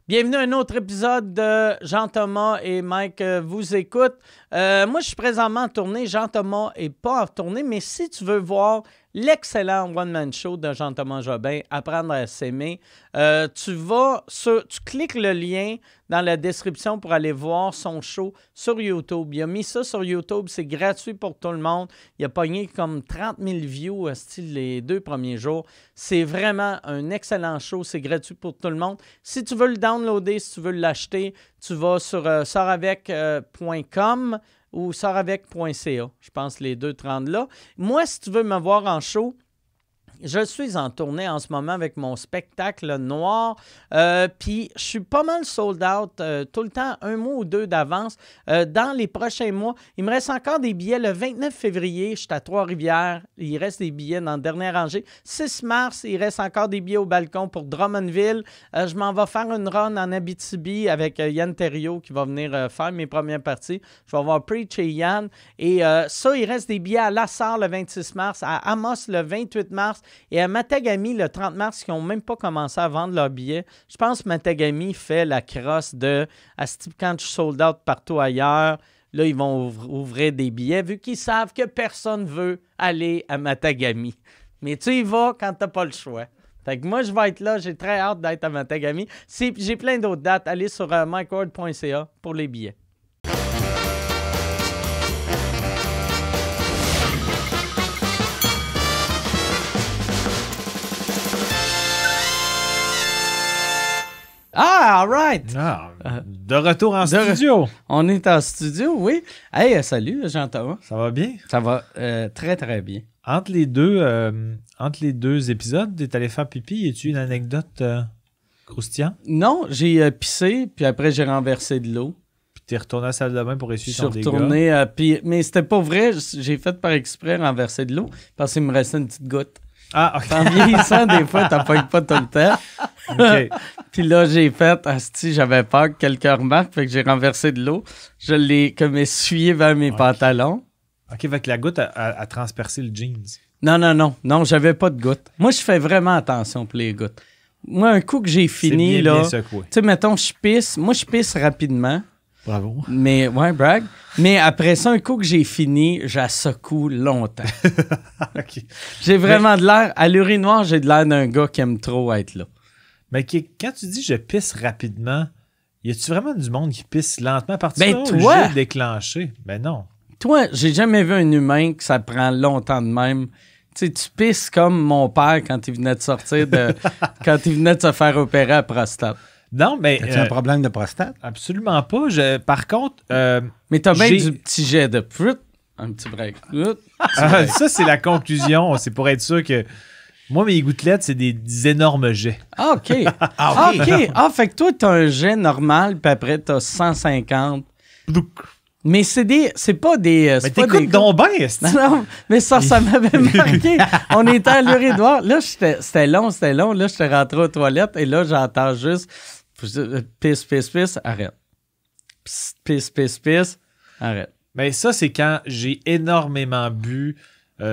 Bienvenue à un autre épisode de Jean-Thomas et Mike vous écoutent. Moi, je suis présentement en tournée. Jean-Thomas n'est pas en tournée, mais si tu veux voir l'excellent one-man show de Jean-Thomas Jobin, Apprendre à s'aimer, tu cliques le lien dans la description pour aller voir son show sur YouTube. Il a mis ça sur YouTube, c'est gratuit pour tout le monde. Il a pogné comme 30 000 views les 2 premiers jours. C'est vraiment un excellent show, c'est gratuit pour tout le monde. Si tu veux le downloader, si tu veux l'acheter, tu vas sur sortavec.com ou sortavec.ca. Je pense les deux te rendent là. Moi, si tu veux me voir en show, je suis en tournée en ce moment avec mon spectacle noir. Puis, je suis pas mal sold out tout le temps, 1 mois ou 2 d'avance. Dans les prochains mois, il me reste encore des billets. Le 29 février, je suis à Trois-Rivières. Il reste des billets dans la dernière rangée. 6 mars, il reste encore des billets au balcon pour Drummondville. Je m'en vais faire une run en Abitibi avec Yann Terriot qui va venir faire mes premières parties. Je vais avoir Preach et Yann. Et ça, il reste des billets à Lassar le 26 mars, à Amos le 28 mars. Et à Matagami, le 30 mars, qui n'ont même pas commencé à vendre leurs billets. Je pense que Matagami fait la crosse de quand je suis sold out partout ailleurs, là, ils vont ouvrir des billets, vu qu'ils savent que personne ne veut aller à Matagami. Mais tu y vas quand tu n'as pas le choix. Fait que moi, je vais être là. J'ai très hâte d'être à Matagami. J'ai plein d'autres dates. Allez sur mikeward.ca pour les billets. Ah, all right! De retour en studio. On est en studio, oui. Hey, salut, Jean-Thomas. Ça va bien? Ça va très, très bien. Entre les deux épisodes, t'es allé faire pipi. Y a-tu une anecdote croustillante? Non, j'ai pissé, puis après, j'ai renversé de l'eau. Puis t'es retourné à la salle de bain pour essuyer ton dégât? Je suis retourné, mais c'était pas vrai. J'ai fait par exprès renverser de l'eau parce qu'il me restait une petite goutte. Ah, OK. En vieillissant, des fois, t'en pognes pas tout le temps. OK. Puis là, j'ai fait, j'avais peur que quelqu'un remarque, fait que j'ai renversé de l'eau. Je l'ai comme essuyé vers mes pantalons. OK, fait que la goutte a transpercé le jeans. Non, j'avais pas de goutte. Moi, je fais vraiment attention pour les gouttes. Moi, un coup que j'ai fini, là, tu sais, mettons, je pisse rapidement. Bravo. Mais, ouais, brag. Mais après ça, un coup que j'ai fini, je la secoue longtemps. OK. J'ai vraiment de l'air, à l'urinoir, j'ai de l'air d'un gars qui aime trop être là. Mais quand tu dis je pisse rapidement, y a-tu vraiment du monde qui pisse lentement à partir de là, toi, le déclencher? Ben non. Toi, j'ai jamais vu un humain que ça prend longtemps de même. Tu sais, tu pisses comme mon père quand il venait de sortir quand il venait de se faire opérer à prostate. Non, mais... As-tu un problème de prostate? Absolument pas. Par contre... mais t'as bien du petit jet de fruit. Un petit break. Ça, c'est la conclusion. C'est pour être sûr que... Moi, mes gouttelettes, c'est des énormes jets. Ah, OK. OK. Ah, fait que toi, t'as un jet normal, puis après, t'as 150. Mais c'est pas des... Mais t'écoutes donc bien, Non, mais ça m'avait marqué. On était à l'urinoir. Là, c'était long. Là, j'étais rentré aux toilettes, et là, j'entends juste... Pisse, arrête. Pisse, arrête. Mais ça, c'est quand j'ai énormément bu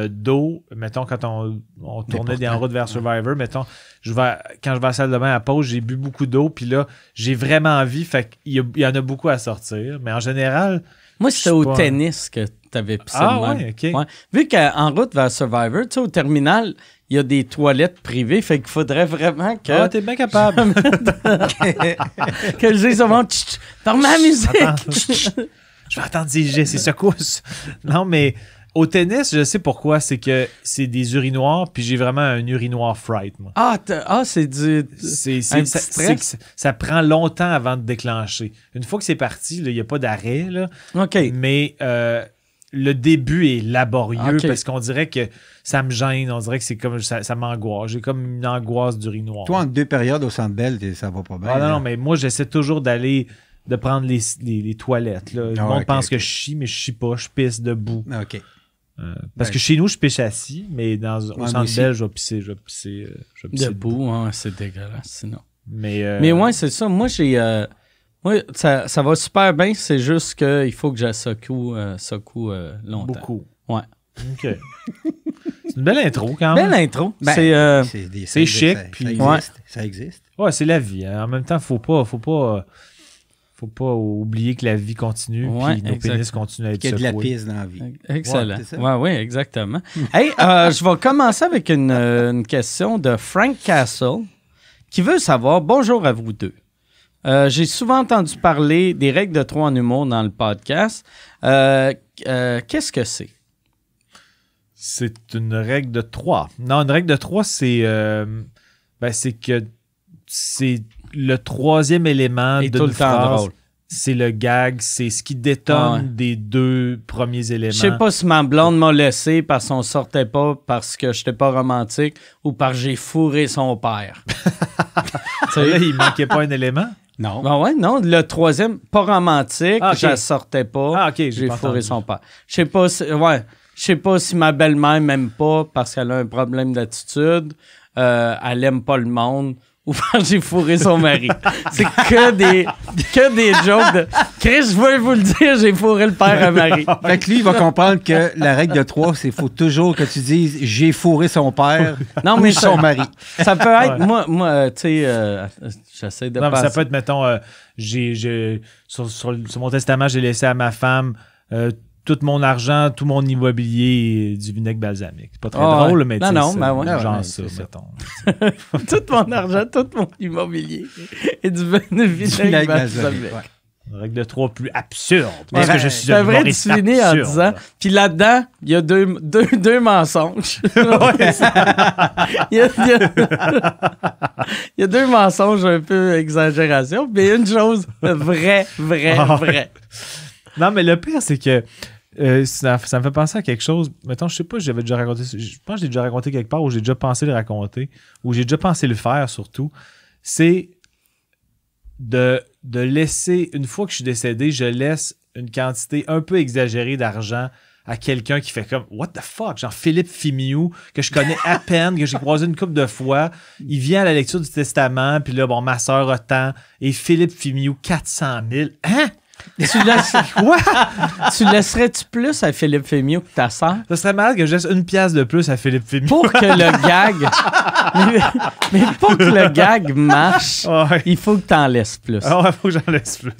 d'eau. Mettons, quand on tournait des en route vers Survivor, mettons, quand je vais à la salle de bain à pause, j'ai bu beaucoup d'eau, puis là, j'ai vraiment envie, fait qu'il y en a beaucoup à sortir. Mais en général... Moi, c'était au tennis que t'avais pissé de même. Ouais, OK. Ouais. Vu qu'en route vers Survivor, tu sais, au terminal, il y a des toilettes privées, fait qu'il faudrait vraiment que... Ah, t'es bien capable. que je dise au monde, t'en remets la musique. Je vais attendre des jets, c'est secousse. Non, mais au tennis, je sais pourquoi. C'est que c'est des urinoirs, puis j'ai vraiment un urinoir fright, moi. C'est du... Ça prend longtemps avant de déclencher. Une fois que c'est parti, il n'y a pas d'arrêt, là. OK. Mais le début est laborieux, OK. parce qu'on dirait que ça me gêne. On dirait que c'est comme ça m'angoisse. J'ai comme une angoisse d'urinoir. Toi, en 2 périodes au Centre Bell, ça va pas bien. Ah non, mais moi, j'essaie toujours de prendre les toilettes. Là. Le monde pense que je chie, mais je chie pas. Je pisse debout. OK. Parce que chez nous, je pisse assis, mais au Centre Bell, je vais pisser debout. Hein, c'est dégueulasse, sinon. Mais ouais, c'est ça. Moi, moi, ça va super bien. C'est juste qu'il faut que je secoue longtemps. Beaucoup. Ouais. OK. C'est une belle intro, quand même. Belle intro. C'est chic. Ça Ouais. existe. Ça existe. Ouais, c'est la vie. Hein. En même temps, faut pas oublier que la vie continue Ouais, puis nos pénis continuent à être Qu'il y a de la secoués. pisse dans la vie. Excellent. Ouais, c'est ça. Oui, exactement. Hey, je vais commencer avec une question de Frank Castle qui veut savoir, bonjour à vous deux. J'ai souvent entendu parler des règles de 3 en humour dans le podcast. Qu'est-ce que c'est? C'est une règle de 3. Non, une règle de 3, c'est que c'est le troisième élément Et de tout le temps phrase. drôle. C'est le gag, c'est ce qui détonne des deux premiers éléments. Je sais pas si ma blonde m'a laissé parce qu'on sortait pas parce que j'étais pas romantique ou parce que j'ai fourré son père. Là, il manquait pas un élément. Non. Ben ouais, non, le troisième, pas romantique, Ah, ok. je la sortais pas. Ah, ok, J'ai pas fourré entendu. son père. Je sais pas si ma belle-mère m'aime pas parce qu'elle a un problème d'attitude, elle aime pas le monde ou parce que j'ai fourré son mari. C'est que des jokes de Chris, je veux vous le dire, j'ai fourré le père à Marie. Fait que lui, il va comprendre que la règle de 3, c'est faut toujours que tu dises j'ai fourré son père Non, ou mais son mari. Ça peut être, moi tu sais, j'essaie de Non, mais passer. ça peut être, mettons, sur mon testament, j'ai laissé à ma femme tout mon argent, tout mon immobilier et du vinaigre balsamique. C'est pas très Ah, drôle, ouais. mais Non, tu sais, non, ça, ben ouais. genre Ouais, ça, c'est ça. mettons. Tout mon argent, tout mon immobilier et du vinaigre Vinaigre balsamique. balsamique, ouais. Une règle de 3 plus absurde. Mais Parce que ben, je suis C'est un vrai, tu humoriste finis en absurde. disant. Puis là-dedans, il y a deux mensonges. Il y a deux mensonges un peu exagération, mais une chose vraie. Non, mais le pire, c'est que ça me fait penser à quelque chose. Mettons, je sais pas, j'avais déjà raconté. Je pense que j'ai déjà raconté quelque part ou j'ai déjà pensé le raconter ou j'ai déjà pensé le faire surtout. C'est de laisser, une fois que je suis décédé, je laisse une quantité un peu exagérée d'argent à quelqu'un qui fait comme what the fuck, genre Philippe Fimiou, que je connais à peine, que j'ai croisé une couple de fois. Il vient à la lecture du testament, puis là, bon, ma soeur a tant, et Philippe Fimiou, 400 000. Hein? Tu laisserais-tu plus à Philippe Fémieux que ta sœur? Ça serait malade que je laisse une pièce de plus à Philippe Fimiou. Pour que le gag... mais pour que le gag marche, Ouais. il faut que tu en laisses plus. Ah ouais, faut que j'en laisse plus.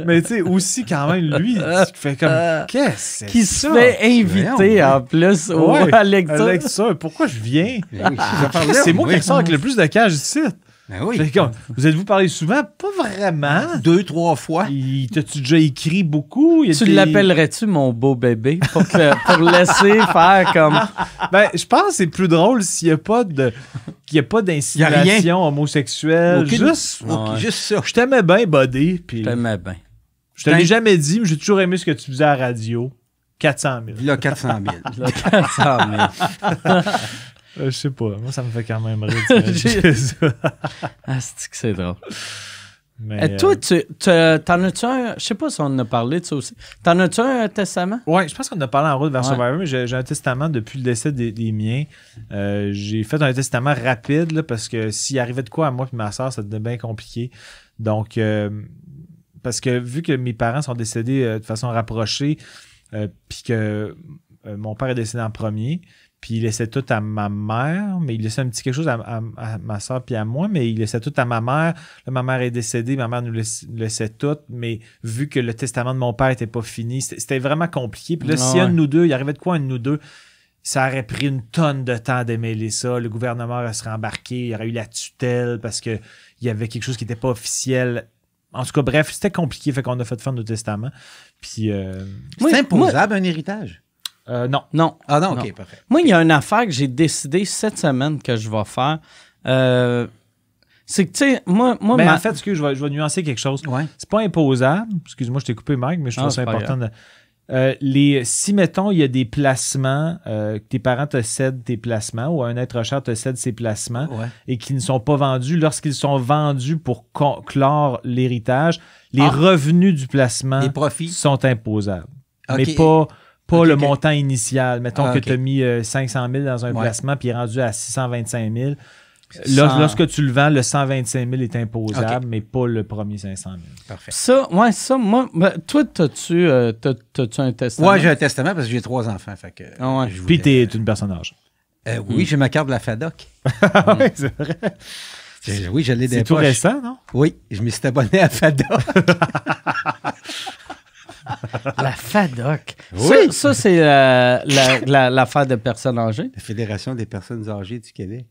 Mais tu sais, aussi, quand même, lui, il fait comme, qu'est-ce que Qui c'est se ça? fait inviter en plus Ouais, à la lecture. à lecture. Pourquoi je viens? Ben oui, je parle là, C'est moi qui oui. ressors avec le plus de cash ici. Ben oui. Fait comme, vous êtes-vous parlé souvent? Pas vraiment. 2-3 fois. T'as-tu déjà écrit beaucoup? Tu l'appellerais-tu mon beau bébé pour laisser faire comme... Ben, je pense que c'est plus drôle s'il n'y a pas Y a rien. d'insinuation homosexuelle. Aucune- Juste, Ok, juste ça. je t'aimais bien, buddy. Puis T'aimais bien. je te l'ai jamais dit, mais j'ai toujours aimé ce que tu faisais à la radio. 400 000. Là, 400 000. Là, 400 000. Je sais pas. Moi, ça me fait quand même rire. t'imaginer ça. Ah, c'est que c'est drôle. Mais, Toi, t'en as-tu un... Je sais pas si on en a parlé de ça aussi. T'en as-tu un testament? ouais, je pense qu'on a parlé en route vers Ouais. Survivor, mais j'ai un testament depuis le décès des miens. J'ai fait un testament rapide là, parce que s'il arrivait de quoi à moi et ma soeur, ça devenait bien compliqué. Donc, parce que vu que mes parents sont décédés de façon rapprochée, puis que mon père est décédé en premier, puis il laissait tout à ma mère, mais il laissait un petit quelque chose à ma soeur puis à moi, mais il laissait tout à ma mère. Là, ma mère est décédée, ma mère nous laissait tout, mais vu que le testament de mon père n'était pas fini, c'était vraiment compliqué. Puis là, si un de nous deux, il arrivait de quoi un de nous deux, ça aurait pris une tonne de temps démêler ça. Le gouvernement serait embarqué, il y aurait eu la tutelle parce qu'il y avait quelque chose qui n'était pas officiel. En tout cas, bref, c'était compliqué, fait qu'on a fait faire nos testaments. Puis, C'est imposable, un héritage? non. Non. Ah non, Non. OK, parfait. Moi, il y a une affaire que j'ai décidé cette semaine que je vais faire. C'est que, tu sais, moi Mais en fait, je vais nuancer quelque chose. Ouais. C'est pas imposable. Excuse-moi, je t'ai coupé, Mike, mais je trouve Ah, ça c'est pas important. Si, mettons, il y a des placements, que tes parents te cèdent tes placements ou un être cher te cède ses placements Ouais. et qui ne sont pas vendus, lorsqu'ils sont vendus pour clore l'héritage, les Ah. revenus du placement Les profits. sont imposables. OK. Mais pas OK, le OK. montant initial. Mettons que OK. tu as mis 500 000 dans un Ouais. placement puis il est rendu à 625 000. Sans- Lorsque tu le vends, le 125 000 est imposable, OK. mais pas le premier 500 000. Parfait. ça, moi, toi, t'as-tu un testament? Ouais, j'ai un testament parce que j'ai 3 enfants. Fait que, Ah ouais. je Puis voulais- t'es une personne âgée. Oui, j'ai ma carte de la FADOC. Oui, c'est vrai. Oui, je l'ai des C'est tout poches. récent, non? Oui, je me suis abonné à FADA. La FADOC. Oui. Ça c'est l'affaire de personnes âgées. La Fédération des personnes âgées du Québec.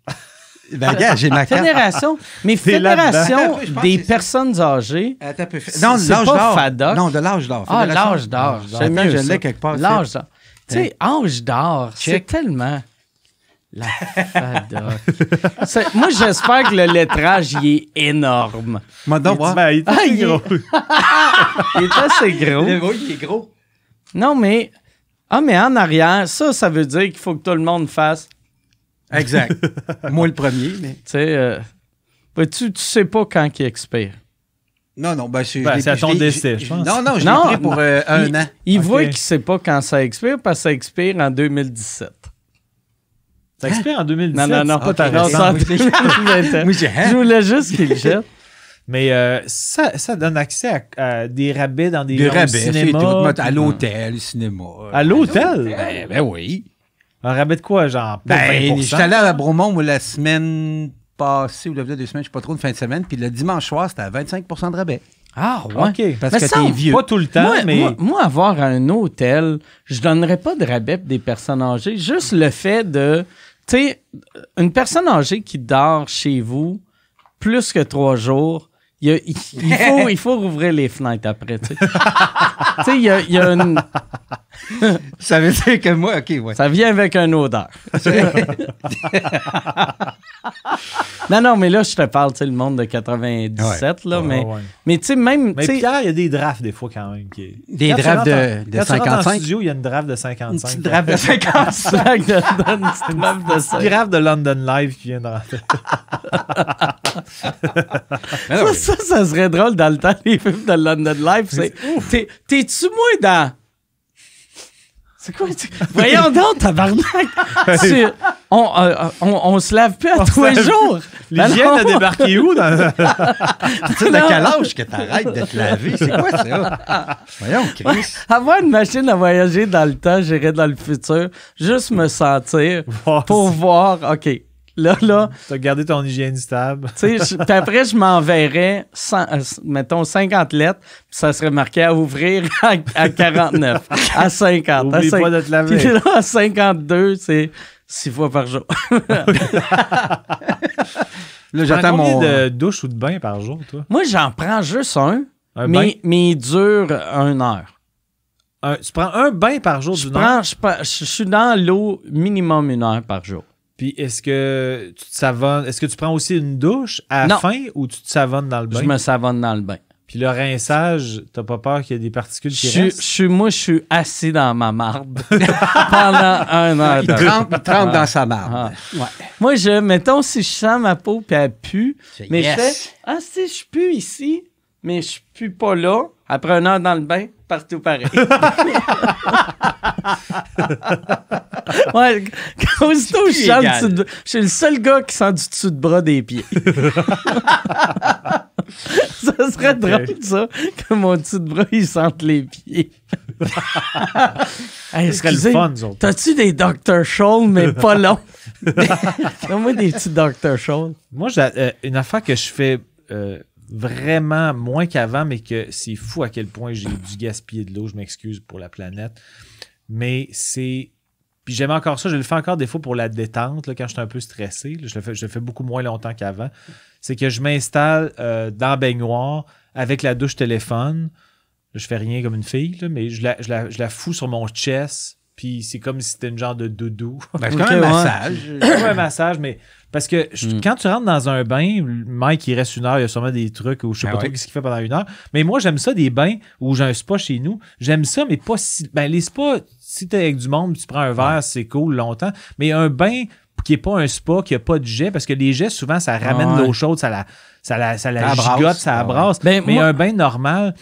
Ben, regarde, j'ai ma carte. Fédération. Mais T'es là-dedans. Fédération Oui, je pense des que c'est ça. personnes âgées. Attends un peu. C'est- Non, de c'est l'âge pas d'or. FADOC. Non, de l'âge d'or. Ah, Fédération- l'âge d'or. Attends, C'est mieux je ça. l'ai quelque part. L'âge d'or. Tu sais, âge d'or, c'est Check. tellement... La FADOC. Moi, j'espère que le lettrage, il est énorme. Moi, donc, voir. Ben, il est Ah, assez il est- gros. Il est assez gros. Oui, il est gros. Non, mais... Ah, mais en arrière, ça veut dire qu'il faut que tout le monde fasse... Exact. Moi, le premier, mais... Tu sais, tu sais pas quand il expire. Non, ben, Ben, c'est à ton décès, je pense. Non, je l'ai Non, pris pour un an. Il Ok. voit qu'il sait pas quand ça expire parce que ça expire en 2017. Ça expire en 2017. Non, c'est pas ta non, raison. ça en Oui. 2021. Oui, j'ai- Je voulais juste qu'il le jette. Mais ça donne accès à des rabais dans des Des gens au rabais, c'est cinéma. tout. À l'hôtel, cinéma. À l'hôtel? Ben oui. Un rabais de quoi, genre? Pas Ben, 20%? j'étais allé à Bromont moi, la semaine passée, ou la 2 semaines, je sais pas trop, une fin de semaine, puis le dimanche soir, c'était à 25 de rabais. Ah, ouais. OK. Parce Mais que ça, t'es vieux. Pas tout le temps, mais... Moi, avoir un hôtel, je donnerais pas de rabais pour des personnes âgées. Juste le fait de... Tu sais, une personne âgée qui dort chez vous plus que 3 jours, il faut rouvrir les fenêtres après, tu sais. Tu sais, il y a une... Ça veut dire que moi, OK, ouais. Ça vient avec une odeur. non, mais là, je te parle, tu sais, le monde de 97, là, Ouais, ouais. mais tu sais, même... Mais tu sais, Pierre, il y a des drafts des fois quand même. Des Quand tu drafts rentres de quand tu rentres en 55. studio, il y a une draft de Une 55. petite draft de 55. sac de de ça. Une draft de London Live qui vient de rentrer. Ça serait drôle dans le temps, les films de London Live. T'es-tu moins dans... C'est quoi? Voyons donc, tabarnak! On se lave plus à tous les jours! L'hygiène a débarqué où? Dans... Tu sais, de quel âge que t'arrêtes de te laver? C'est quoi ça? Voyons, Chris. Avoir une machine à voyager dans le temps, j'irais dans le futur, juste me sentir pour voir, OK, là, T'as gardé ton hygiène stable. tu sais, puis après, je m'enverrais, mettons, 50 lettres, puis ça serait marqué à ouvrir à 49, à 50. Oublie pas de te laver. Puis là, à 52, c'est 6 fois par jour. Là, j'attends Combien mon... de douches ou de bains par jour, toi? Moi, j'en prends juste un, Un bain? mais il dure 1 heure. Tu prends un bain par jour d'une heure? Je suis dans l'eau minimum 1 heure par jour. Puis est-ce que tu te savonnes? Est-ce que tu prends aussi une douche à la Non. fin ou tu te savonnes dans le bain? Je me savonne dans le bain. Puis le rinçage, t'as pas peur qu'il y ait des particules qui Je restent? suis assis dans ma marde pendant 1 heure. Il trempe dans sa marde. Ouais. Moi, mettons, si je sens ma peau puis elle pue, C'est mais yes. je fais, si je pue ici, mais je pue pas là, après 1 heure dans le bain, partout pareil. Ouais, aussitôt, je sens le dessous de... Je suis le seul gars qui sent du dessous de bras des pieds. Ça serait drôle, ça, que mon dessous de bras, il sente les pieds. Hey, Ce serait le excusez, fun, nous autres. t'as-tu des Dr. Scholl, mais pas longs? Donne-moi des petits Dr. Scholl. Moi, une affaire que je fais vraiment moins qu'avant, mais que c'est fou à quel point j'ai dû gaspiller de l'eau. Je m'excuse pour la planète. Mais c'est... Puis j'aime encore ça. Je le fais encore des fois pour la détente, là, quand je suis un peu stressé. Là, je le fais beaucoup moins longtemps qu'avant. C'est que je m'installe dans la baignoire avec la douche téléphone. Là, je fais rien comme une fille, là, mais je la fous sur mon chest. Puis c'est comme si c'était une genre de doudou. Ben, c'est comme un massage. C'est comme un massage, mais parce que quand tu rentres dans un bain, Mike, il reste 1 heure, il y a sûrement des trucs où je sais pas trop ce qu'il fait pendant 1 heure. Mais moi, j'aime ça, des bains où j'ai un spa chez nous. J'aime ça, mais pas si... Ben, les spas, si t'es avec du monde, tu prends un verre, c'est cool longtemps. Mais un bain qui est pas un spa, qui a pas de jet, parce que les jets, souvent, ça ramène l'eau chaude, ça la abrasse. gigote, ça abrasse. Ben, mais moi- un bain normal...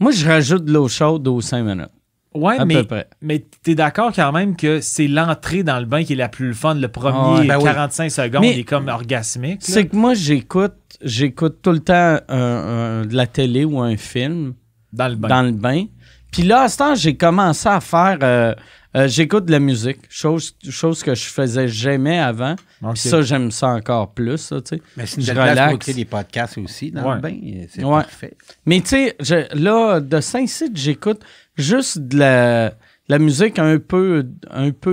Moi, je rajoute de l'eau chaude aux 5 minutes. Ouais, À peu près. mais t'es d'accord quand même que c'est l'entrée dans le bain qui est la plus fun. Le premier ben oui. 45 secondes Mais est comme orgasmique. là. C'est que moi, j'écoute tout le temps de la télé ou un film Dans le bain. dans le bain. Puis là, à ce temps, j'ai commencé à faire J'écoute de la musique, chose que je faisais jamais avant. Ok. Puis ça, j'aime ça encore plus, ça, tu sais. Mais c'est une Je belle place pour relaxe. écouter des podcasts aussi dans Ouais. le bain. C'est Ouais. parfait. Mais tu sais, là, de Saint-Cyr, j'écoute juste de la musique un peu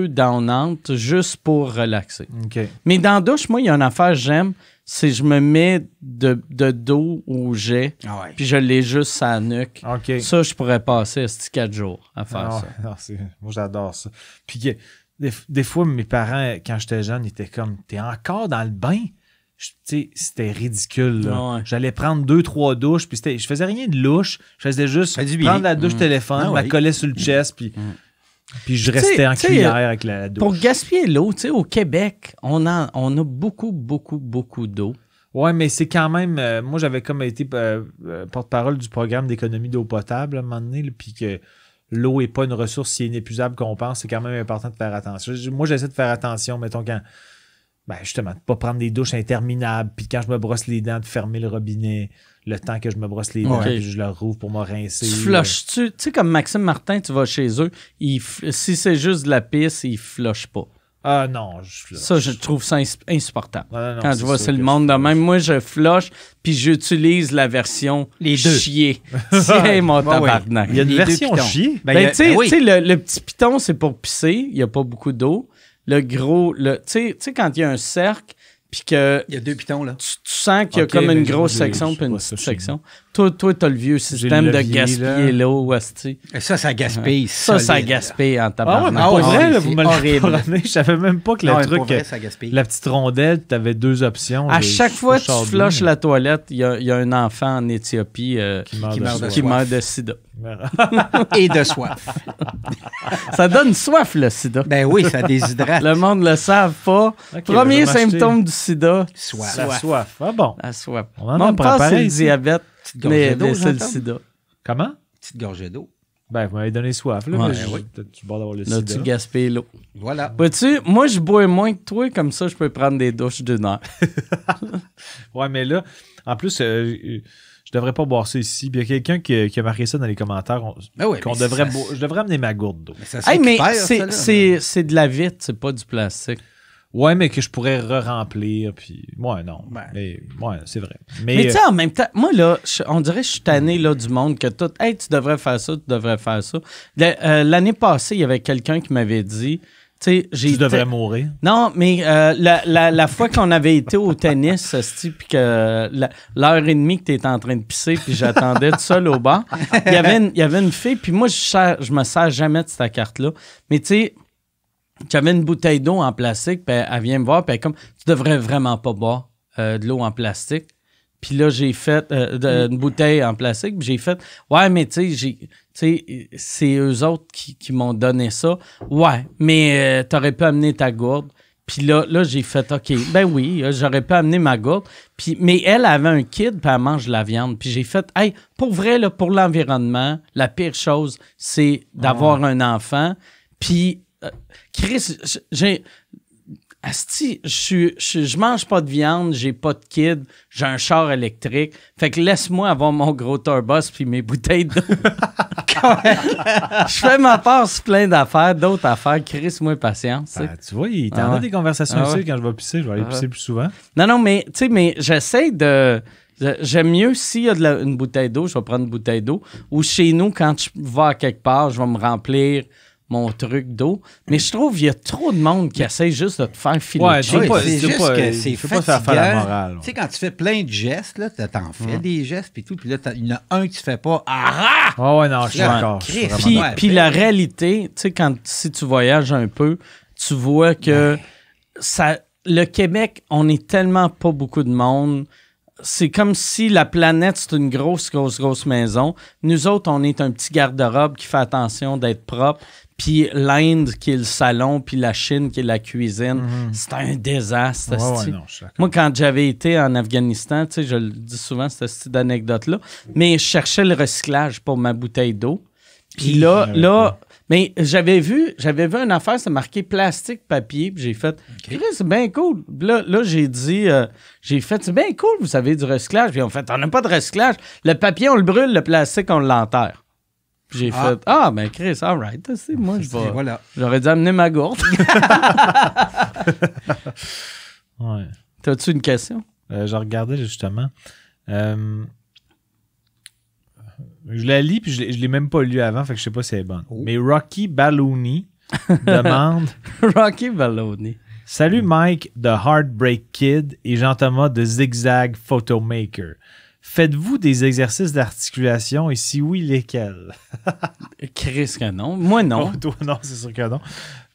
downante, juste pour relaxer. OK. Mais dans la douche, moi, il y a une affaire que j'aime, c'est je me mets de dos au jet, Ah ouais. puis je l'ai juste à la nuque. OK. Ça, je pourrais passer 4 jours à faire Ah, ça. non, moi, j'adore ça. Puis des fois, mes parents, quand j'étais jeune, ils étaient comme, t'es encore dans le bain? Tu sais, c'était ridicule. Là. Ah ouais. J'allais prendre 2-3 douches, puis je faisais rien de louche. Je faisais juste Ça fait du bien. prendre la douche téléphone, Ah ouais. la collais sur le chest, puis je Tu sais- restais en tu sais, cuillère avec la douche. Pour gaspiller l'eau, tu sais, au Québec, on a beaucoup, beaucoup, beaucoup d'eau. Ouais, mais c'est quand même... moi, j'avais comme été porte-parole du programme d'économie d'eau potable à un moment donné, là, puis que l'eau n'est pas une ressource si inépuisable qu'on pense. C'est quand même important de faire attention. Moi, j'essaie de faire attention, mettons, quand... Ben, justement, de ne pas prendre des douches interminables, puis quand je me brosse les dents, de fermer le robinet, le temps que je me brosse les dents, Ok. puis je le rouvre pour me rincer. Tu flushes-tu? Tu sais, comme Maxime Martin, tu vas chez eux, si c'est juste de la pisse, il flush pas. Ah non, je flush. Ça, je trouve ça insupportable. Non, Quand je vois sûr c'est le que monde de je même, moi, je flush, puis j'utilise la version Les deux. chier. Tiens, mon Ouais, ouais. tabarnak. Il y a une Les deux version pitons. chier. Ben, tu sais, oui. tu sais, le petit piton, c'est pour pisser. Il n'y a pas beaucoup d'eau. Le gros, tu sais, quand il y a un cercle, puis que Il y a 2 pitons, là. tu sens qu'il y a Ok, comme une mais grosse j'ai- section je puis une vois ça petite chez section. Toi, t'as le vieux système le de levier, gaspiller là. l'eau, asti. Et ça gaspille. Ça solide. gaspille en Ah ouais, tabarnak. mais Ah pour ouais, vrai, là, c'est vous me l'avez horrible. ramené. Je savais même pas que le Non, mais truc... pour vrai, ça gaspille. La petite rondelle, tu avais 2 options. À Je- chaque je fois sais que pas tu d'où, flushes mais- la toilette, il y a un enfant en Éthiopie Qui meurt qui de meurt de soif. qui soif. meurt de sida. Et de soif. Ça donne soif, le sida. Ben oui, ça déshydrate. Le monde ne le savent pas. Ok, Premier je vais m'acheter symptôme du sida, Soif. La soif. Ah bon. la soif. On en On apprend pense que c'est pareil le ici. diabète, Petite gorgée d'eau, mais c'est le j'entends. sida. Comment? Petite gorgée d'eau. Ben, vous m'avez donné soif. Là, Ouais, mais je- oui. peut-être tu vas d'avoir le Là, sida. tu gaspilles l'eau. Voilà. Vois-tu, moi, je bois moins que toi, comme ça, je peux prendre des douches d'une heure. Ouais, mais là, en plus, je devrais pas boire ça ici. Puis il y a quelqu'un qui a marqué ça dans les commentaires. Ben oui, qu'on mais devrait ça- je devrais amener ma gourde d'eau. Mais ça Hey, mais récupère, ça, là. c'est de la vitre, c'est pas du plastique. Ouais, mais que je pourrais re-remplir. Puis, ouais, non. Ben. Mais, ouais, c'est vrai. Mais tu sais, en même temps, moi, là, on dirait que je suis tanné là, du monde que tout. Hey, tu devrais faire ça, tu devrais faire ça. L'année passée, il y avait quelqu'un qui m'avait dit. Tu sais, j'ai tu été- devrais mourir. Non, mais la fois qu'on avait été au tennis, puis que l'heure et demie que tu étais en train de pisser, puis j'attendais tout seul au bar, il y avait une fille, puis moi, je me sers jamais de cette carte-là. Mais tu sais, j'avais une bouteille d'eau en plastique, puis elle vient me voir, puis elle est comme, tu devrais vraiment pas boire de l'eau en plastique. Puis là, j'ai fait une bouteille en plastique, puis j'ai fait, ouais, mais tu sais, c'est eux autres qui m'ont donné ça. Ouais, mais t'aurais pu amener ta gourde. Puis là, j'ai fait, OK, ben oui, j'aurais pu amener ma gourde. Puis, mais elle avait un kid, puis elle mange de la viande. Puis j'ai fait, hey, pour vrai, là, pour l'environnement, la pire chose, c'est d'avoir un enfant. Puis, Chris, j'ai... Asti, je mange pas de viande, j'ai pas de kid, j'ai un char électrique. Fait que laisse-moi avoir mon gros tourbus puis mes bouteilles d'eau. Je fais ma part sur plein d'affaires, d'autres affaires. Chris-moi patience. tu sais. Ben, tu vois, il t'en Ah a ouais. des conversations Ah ici ouais. quand je vais pisser. Je vais aller Ah pisser ouais. plus souvent. Non, mais tu sais, mais j'essaie de. J'aime mieux s'il y a une bouteille d'eau, je vais prendre une bouteille d'eau. Ou chez nous, quand je vais à quelque part, je vais me remplir mon truc d'eau. Mais je trouve qu'il y a trop de monde qui essaie juste de te faire filer. Ouais, de tu chier. sais pas, c'est c'est juste pas- que il c'est faut pas faire faire la fatigant. morale. Tu sais, quand tu fais plein de gestes, là, t'en fais des gestes, puis tout, puis là, il y en a un que tu fais pas. Ah! Ah ouais, non, je suis Ouais. d'accord. je suis Chris. vraiment Puis, Ouais, puis ben la oui. réalité, tu sais, si tu voyages un peu, tu vois que le Québec, on est tellement pas beaucoup de monde. C'est comme si la planète, c'est une grosse maison. Nous autres, on est un petit garde-robe qui fait attention d'être propre. Puis l'Inde, qui est le salon, puis la Chine, qui est la cuisine. C'est un désastre. Ouais, esti. non, je suis d'accord. Moi, quand j'avais été en Afghanistan, tu sais, je le dis souvent, cette petite anecdote-là, mais je cherchais le recyclage pour ma bouteille d'eau. Puis là, mais j'avais vu une affaire, c'est marqué plastique, papier, puis j'ai fait, Chris, c'est bien cool. Là, j'ai dit, c'est bien cool, vous savez, du recyclage. Puis on fait, on n'a pas de recyclage. Le papier, on le brûle, le plastique, on l'enterre. Puis j'ai fait « Ah, ben Chris, all right. Moi, je vais... Voilà. J'aurais dû amener ma gourde. Ouais. T'as-tu une question? Je regardais justement. Je la lis, puis je l'ai même pas lu avant, fait que je sais pas si elle est bonne. Oh. Mais Rocky Baloney demande Rocky Baloney. Salut Mike de Heartbreak Kid et Jean-Thomas de Zigzag Photomaker. Faites-vous des exercices d'articulation et si oui, lesquels? Chris que non. Moi, non. Oh, toi, non, c'est sûr que non.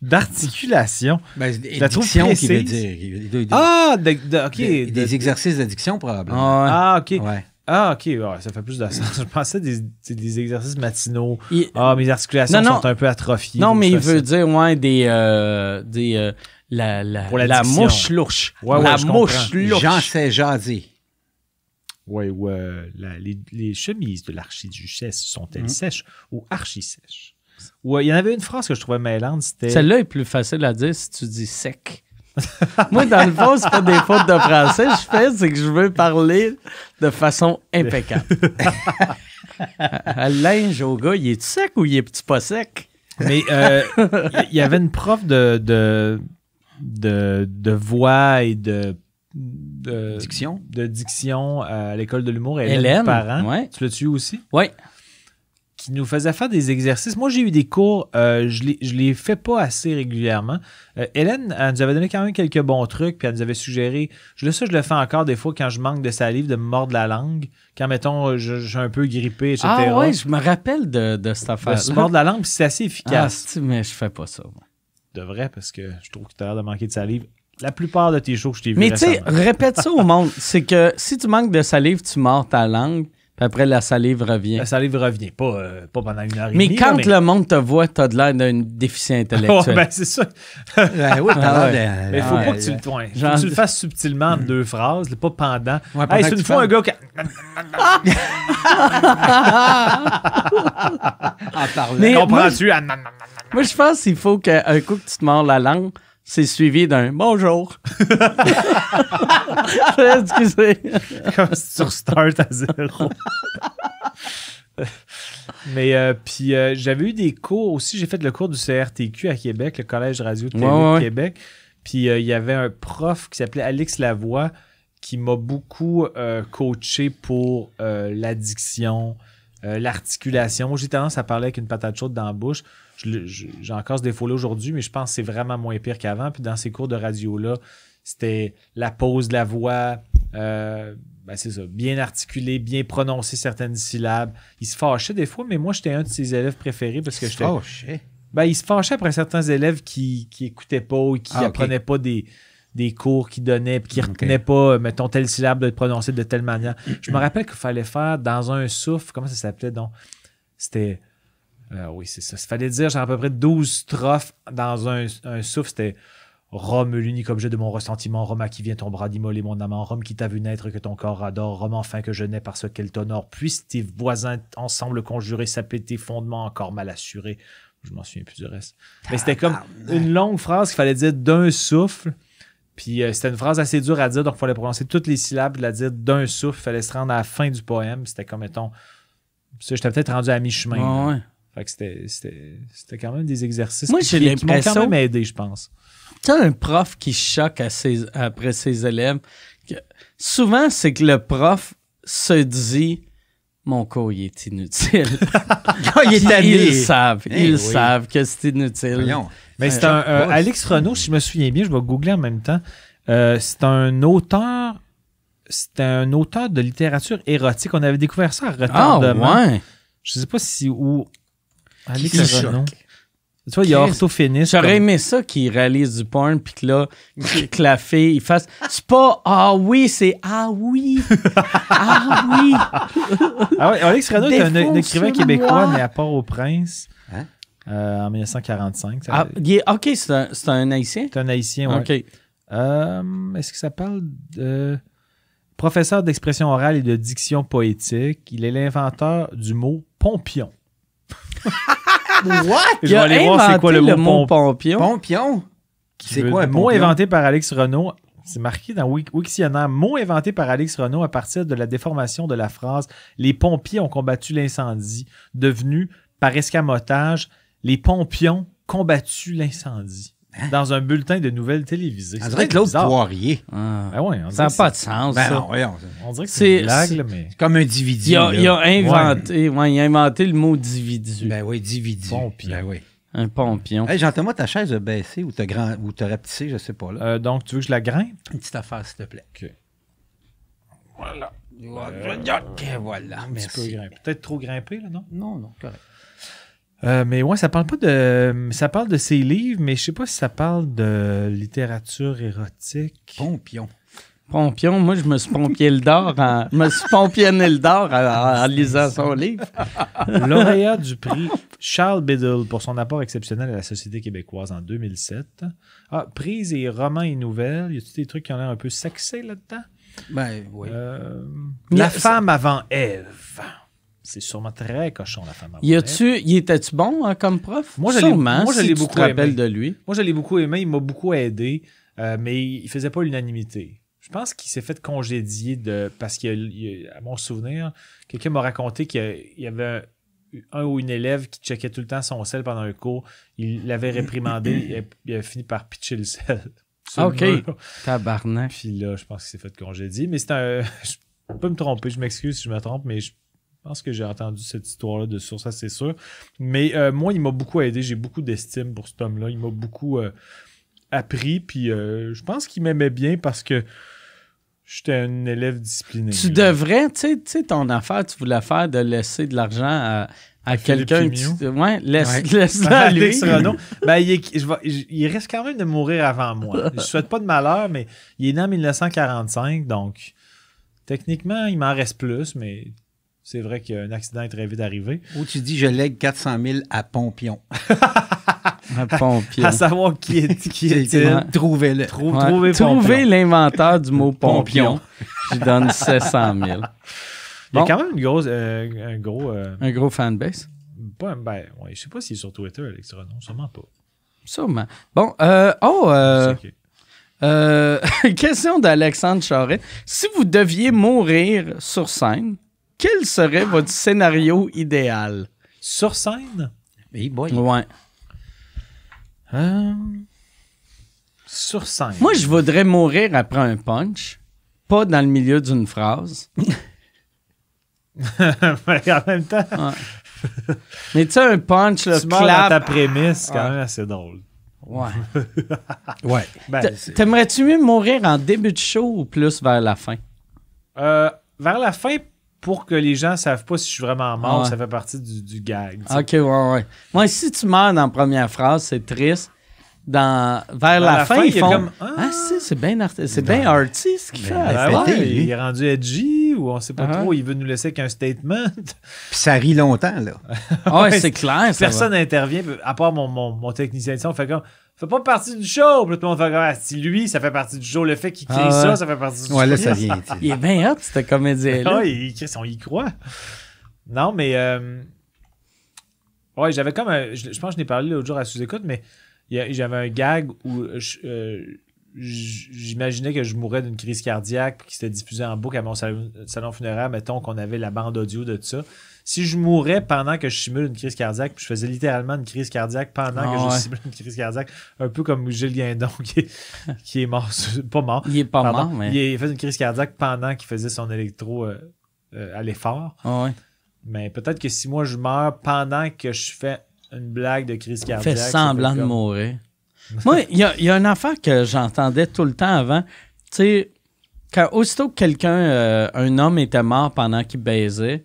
D'articulation. Ben, La trouve addiction qui veut précise. dire. OK. Des exercices d'addiction, probablement. Ah, OK. Ouais. Ah, OK. Ouais, ça fait plus de sens. Je pensais des exercices matinaux. Il- Mes articulations Non, sont un peu atrophiées. Non, mais il veut dire... dire, Pour la l'addiction. mouche louche. Ouais, la je mouche comprends. louche. Jean sais jaser. Oui, ou les chemises de l'archiduchesse sont-elles sèches ou archi-sèches? Ou il y en avait une phrase que je trouvais mêlante, c'était... Celle-là est plus facile à dire si tu dis sec. Moi, dans le fond, c'est pas des fautes de français. C'est que je veux parler de façon impeccable. Le linge au gars, il est sec ou il est pas sec? Mais il y avait une prof de voix et de diction à l'école de l'humour, Hélène Parent. Ouais. Tu l'as-tu eu aussi? Oui. Qui nous faisait faire des exercices. Moi, j'ai eu des cours, je les fais pas assez régulièrement. Hélène, elle nous avait donné quand même quelques bons trucs, puis elle nous avait suggéré, je le fais encore des fois quand je manque de salive, de me mordre la langue, quand, mettons, je suis un peu grippé, etc. Ah oui, je me rappelle de cette affaire. De se mordre la langue, puis c'est assez efficace. Mais je fais pas ça. Moi. De vrai, parce que je trouve que tu as l'air de manquer de salive. La plupart de tes shows que je t'ai vu Mais tu sais, récemment. répète ça au monde. C'est que si tu manques de salive, tu mords ta langue, puis après la salive revient. La salive revient, pas pendant une heure et Mais demie. quand là, le monde te voit, t'as de l'air d'un déficient intellectuel. ben, c'est ça. Oui, t'as ouais. l'air Mais il faut ouais, pas que tu, faut genre- que tu le fasses subtilement en deux phrases, pas pendant. Ouais, Hey, pendant c'est que une tu fois un parles. gars qui... en parlant. Mais- Comprends-tu? Moi, je pense qu'il faut qu'un coup que tu te mords la langue, c'est suivi d'un bonjour. Excusez. Comme si tu restartes à zéro. Mais puis j'avais eu des cours aussi. J'ai fait le cours du CRTQ à Québec, le Collège Radio de Ouais. Québec. Puis il y avait un prof qui s'appelait Alix Lavoie qui m'a beaucoup coaché pour l'addiction, l'articulation. Moi, j'ai tendance à parler avec une patate chaude dans la bouche. J'ai encore ce défaut-là aujourd'hui, mais je pense que c'est vraiment moins pire qu'avant. Puis dans ces cours de radio-là, c'était la pause de la voix, c'est ça, bien articulé, bien prononcer certaines syllabes. Il se fâchait des fois, mais moi, j'étais un de ses élèves préférés parce que j'étais... Oh, shit. Il se fâchait après certains élèves qui écoutaient pas ou qui apprenaient pas des cours qu'ils donnaient puis qui retenaient pas, mettons, telle syllabe de prononcer de telle manière. Je me rappelle qu'il fallait faire dans un souffle, comment ça s'appelait donc? C'était... oui, c'est ça. Il fallait dire genre à peu près 12 strophes dans un souffle. C'était Rome, l'unique objet de mon ressentiment, Rome à qui vient ton bras d'immoler mon amant, Rome qui t'a vu naître que ton corps adore, Rome enfin que je nais parce qu'elle t'honore, puissent tes voisins ensemble conjurer, saper tes fondements encore mal assurés. Je m'en souviens plus du reste. Mais c'était comme une longue phrase qu'il fallait dire d'un souffle. Puis c'était une phrase assez dure à dire, donc il fallait prononcer toutes les syllabes, la dire d'un souffle. Il fallait se rendre à la fin du poème. C'était comme, mettons... Ça, j'étais peut-être rendu à mi-chemin. Ouais, là. ouais. Fait que c'était quand même des exercices Moi, j'ai qui m'ont l'impression- quand même aidé, je pense. Tu sais, un prof qui choque après ses élèves, souvent, c'est que le prof se dit « Mon cours, il est inutile. » Il est tanné. Ils savent. Eh Ils oui. savent que c'est inutile. Voyons. Mais c'est un Alix Renaud, si je me souviens bien, je vais googler en même temps. C'est un auteur... C'était un auteur de littérature érotique. On avait découvert ça à Ah, retardement. ouais. Je sais pas si où. Qui Alix Renaud. choque. Tu vois, il y a Chris, orthophéniste. J'aurais aimé ça qu'il réalise du porn, puis que là, que la fille, il fasse « C'est pas « Ah oui », c'est « Ah oui ». « Ah oui ». Ah ouais, Alix Renaud est un Défonce-le, écrivain québécois moi. né à Port-au-Prince Hein? en 1945. Ah, OK, c'est un haïtien? C'est un haïtien, ouais. OK. Est-ce que ça parle de professeur d'expression orale et de diction poétique? Il est l'inventeur du mot pompion. What? Je vais aller voir c'est quoi le mot pompion. Pompion? C'est quoi un mot pompion? inventé par Alix Renaud? C'est marqué dans Wiktionnaire. Mot inventé par Alix Renaud à partir de la déformation de la phrase « Les pompiers ont combattu l'incendie », devenu par escamotage, les pompions combattu l'incendie. Dans un bulletin de nouvelles télévisées. On dirait Claude Poirier. Ben ouais, Ça n'a pas de sens, Ben ça. non, voyons. On dirait que c'est une blague, là, mais... C'est comme un dividu. Il a inventé, il a inventé le mot dividu. Ben oui, dividu. Pompion. Ben oui. Un pompion. Hey, Jean-Thomas, ta chaise a baissé ou t'as rapetissé, je sais pas. Là. donc, tu veux que je la grimpe? Une petite affaire, s'il te plaît. OK. Voilà. OK, voilà. Un petit peu Merci. grimpé. Peut-être trop grimpé, là, non? Non, correct. Mais ouais, ça parle pas de... Ça parle de ses livres, mais je sais pas si ça parle de littérature érotique. Pompion. Pompion, moi, je me suis pompié le d'or je me suis pompionné le d'or en lisant son livre. Lauréat du prix Charles Biddle pour son apport exceptionnel à la société québécoise en 2007. Ah, prise et romans et nouvelles. Y a-t-il des trucs qui ont l'air un peu sexés là-dedans? Ben oui. La femme avant Ève. C'est sûrement très cochon, la femme avant Ève. Il était-tu bon comme prof? Moi, je Sûrement, l'ai si tu beaucoup te rappelles aimé. de lui. Moi, je l'ai beaucoup aimé. Il m'a beaucoup aidé, mais il faisait pas l'unanimité. Je pense qu'il s'est fait congédier parce qu'à mon souvenir, quelqu'un m'a raconté qu'il y avait un ou une élève qui checkait tout le temps son sel pendant un cours. Il l'avait réprimandé. Il a fini par pitcher le sel. sur le OK. mur. Tabarnak. Puis là, je pense qu'il s'est fait congédier. Mais c'est un... Je peux me tromper. Je m'excuse si je me trompe, mais je pense que j'ai entendu cette histoire-là de source, ça c'est sûr. Mais moi, il m'a beaucoup aidé. J'ai beaucoup d'estime pour cet homme-là. Il m'a beaucoup appris. Puis je pense qu'il m'aimait bien parce que j'étais un élève discipliné. Tu devrais, tu sais, ton affaire, tu voulais faire de laisser de l'argent à quelqu'un. Ouais, laisse-le à lui. Alex Renaud. Ben, il risque quand même de mourir avant moi. Je souhaite pas de malheur, mais il est né en 1945, donc techniquement, il m'en reste plus, mais c'est vrai qu'un accident est très vite arrivé. Ou tu dis, je lègue 400 000 à Pompion. Un pompion. À savoir qui est-il. Trouvez-le. Trouvez l'inventeur du mot pompion. Je donne 700 000. Il y a quand même une grosse, un gros... Un gros fanbase. Je sais pas s'il est sur Twitter, Alex Renaud, sûrement pas. Sûrement. Bon, C'est ok. question d'Alexandre Charest. Si vous deviez mourir sur scène, quel serait votre scénario idéal? Sur scène? Hey boy. Ouais. Sur scène. Moi, je voudrais mourir après un punch, pas dans le milieu d'une phrase. Mais en même temps, Mais tu sais, un punch, là, tu meurs dans clap. ta prémisse, c'est quand même assez drôle. Ouais. Ouais. Ben, T'aimerais-tu mieux mourir en début de show ou plus vers la fin? vers la fin, pour que les gens ne savent pas si je suis vraiment mort, Ouais. ça fait partie du gag. tu sais. OK, ouais. Moi, si tu meurs dans la première phrase, c'est triste. Vers la fin, ils il y a font... comme, c'est bien arty ce qu'il fait. Ben Fêté, ouais, lui. il est rendu edgy ou on sait pas Ah. trop, il veut nous laisser avec un statement. Puis ça rit longtemps, là. Ouais, c'est clair. ça Personne n'intervient, à part mon technicien de son, fait comme, ça fait pas partie du show. Puis tout le monde fait comme, si lui, ça fait partie du show. Le fait qu'il crie Ah ouais. ça fait partie du Ouais, show. là, ça vient. va. Il est bien hot, ce comédien-là. Ah, il crie, on y croit. Non, mais ouais, j'avais comme je pense que je n'ai parlé l'autre jour à sous-écoute, mais j'avais un gag où j'imaginais que je mourrais d'une crise cardiaque puis qui s'était diffusé en boucle à mon salon funéraire, mettons qu'on avait la bande audio de tout ça. Si je mourais pendant que je simule une crise cardiaque, puis je faisais littéralement une crise cardiaque pendant que je simule une crise cardiaque, un peu comme Gilles Guindon qui est mort, pas mort. Il est pas Pardon. mort, mais... Il a fait une crise cardiaque pendant qu'il faisait son électro à l'effort. Ah ouais. Mais peut-être que si moi je meurs pendant que je fais une blague de crise cardiaque... Fait semblant de mourir. Moi, il y a une affaire que j'entendais tout le temps avant. Tu sais, aussitôt que quelqu'un, un homme était mort pendant qu'il baisait,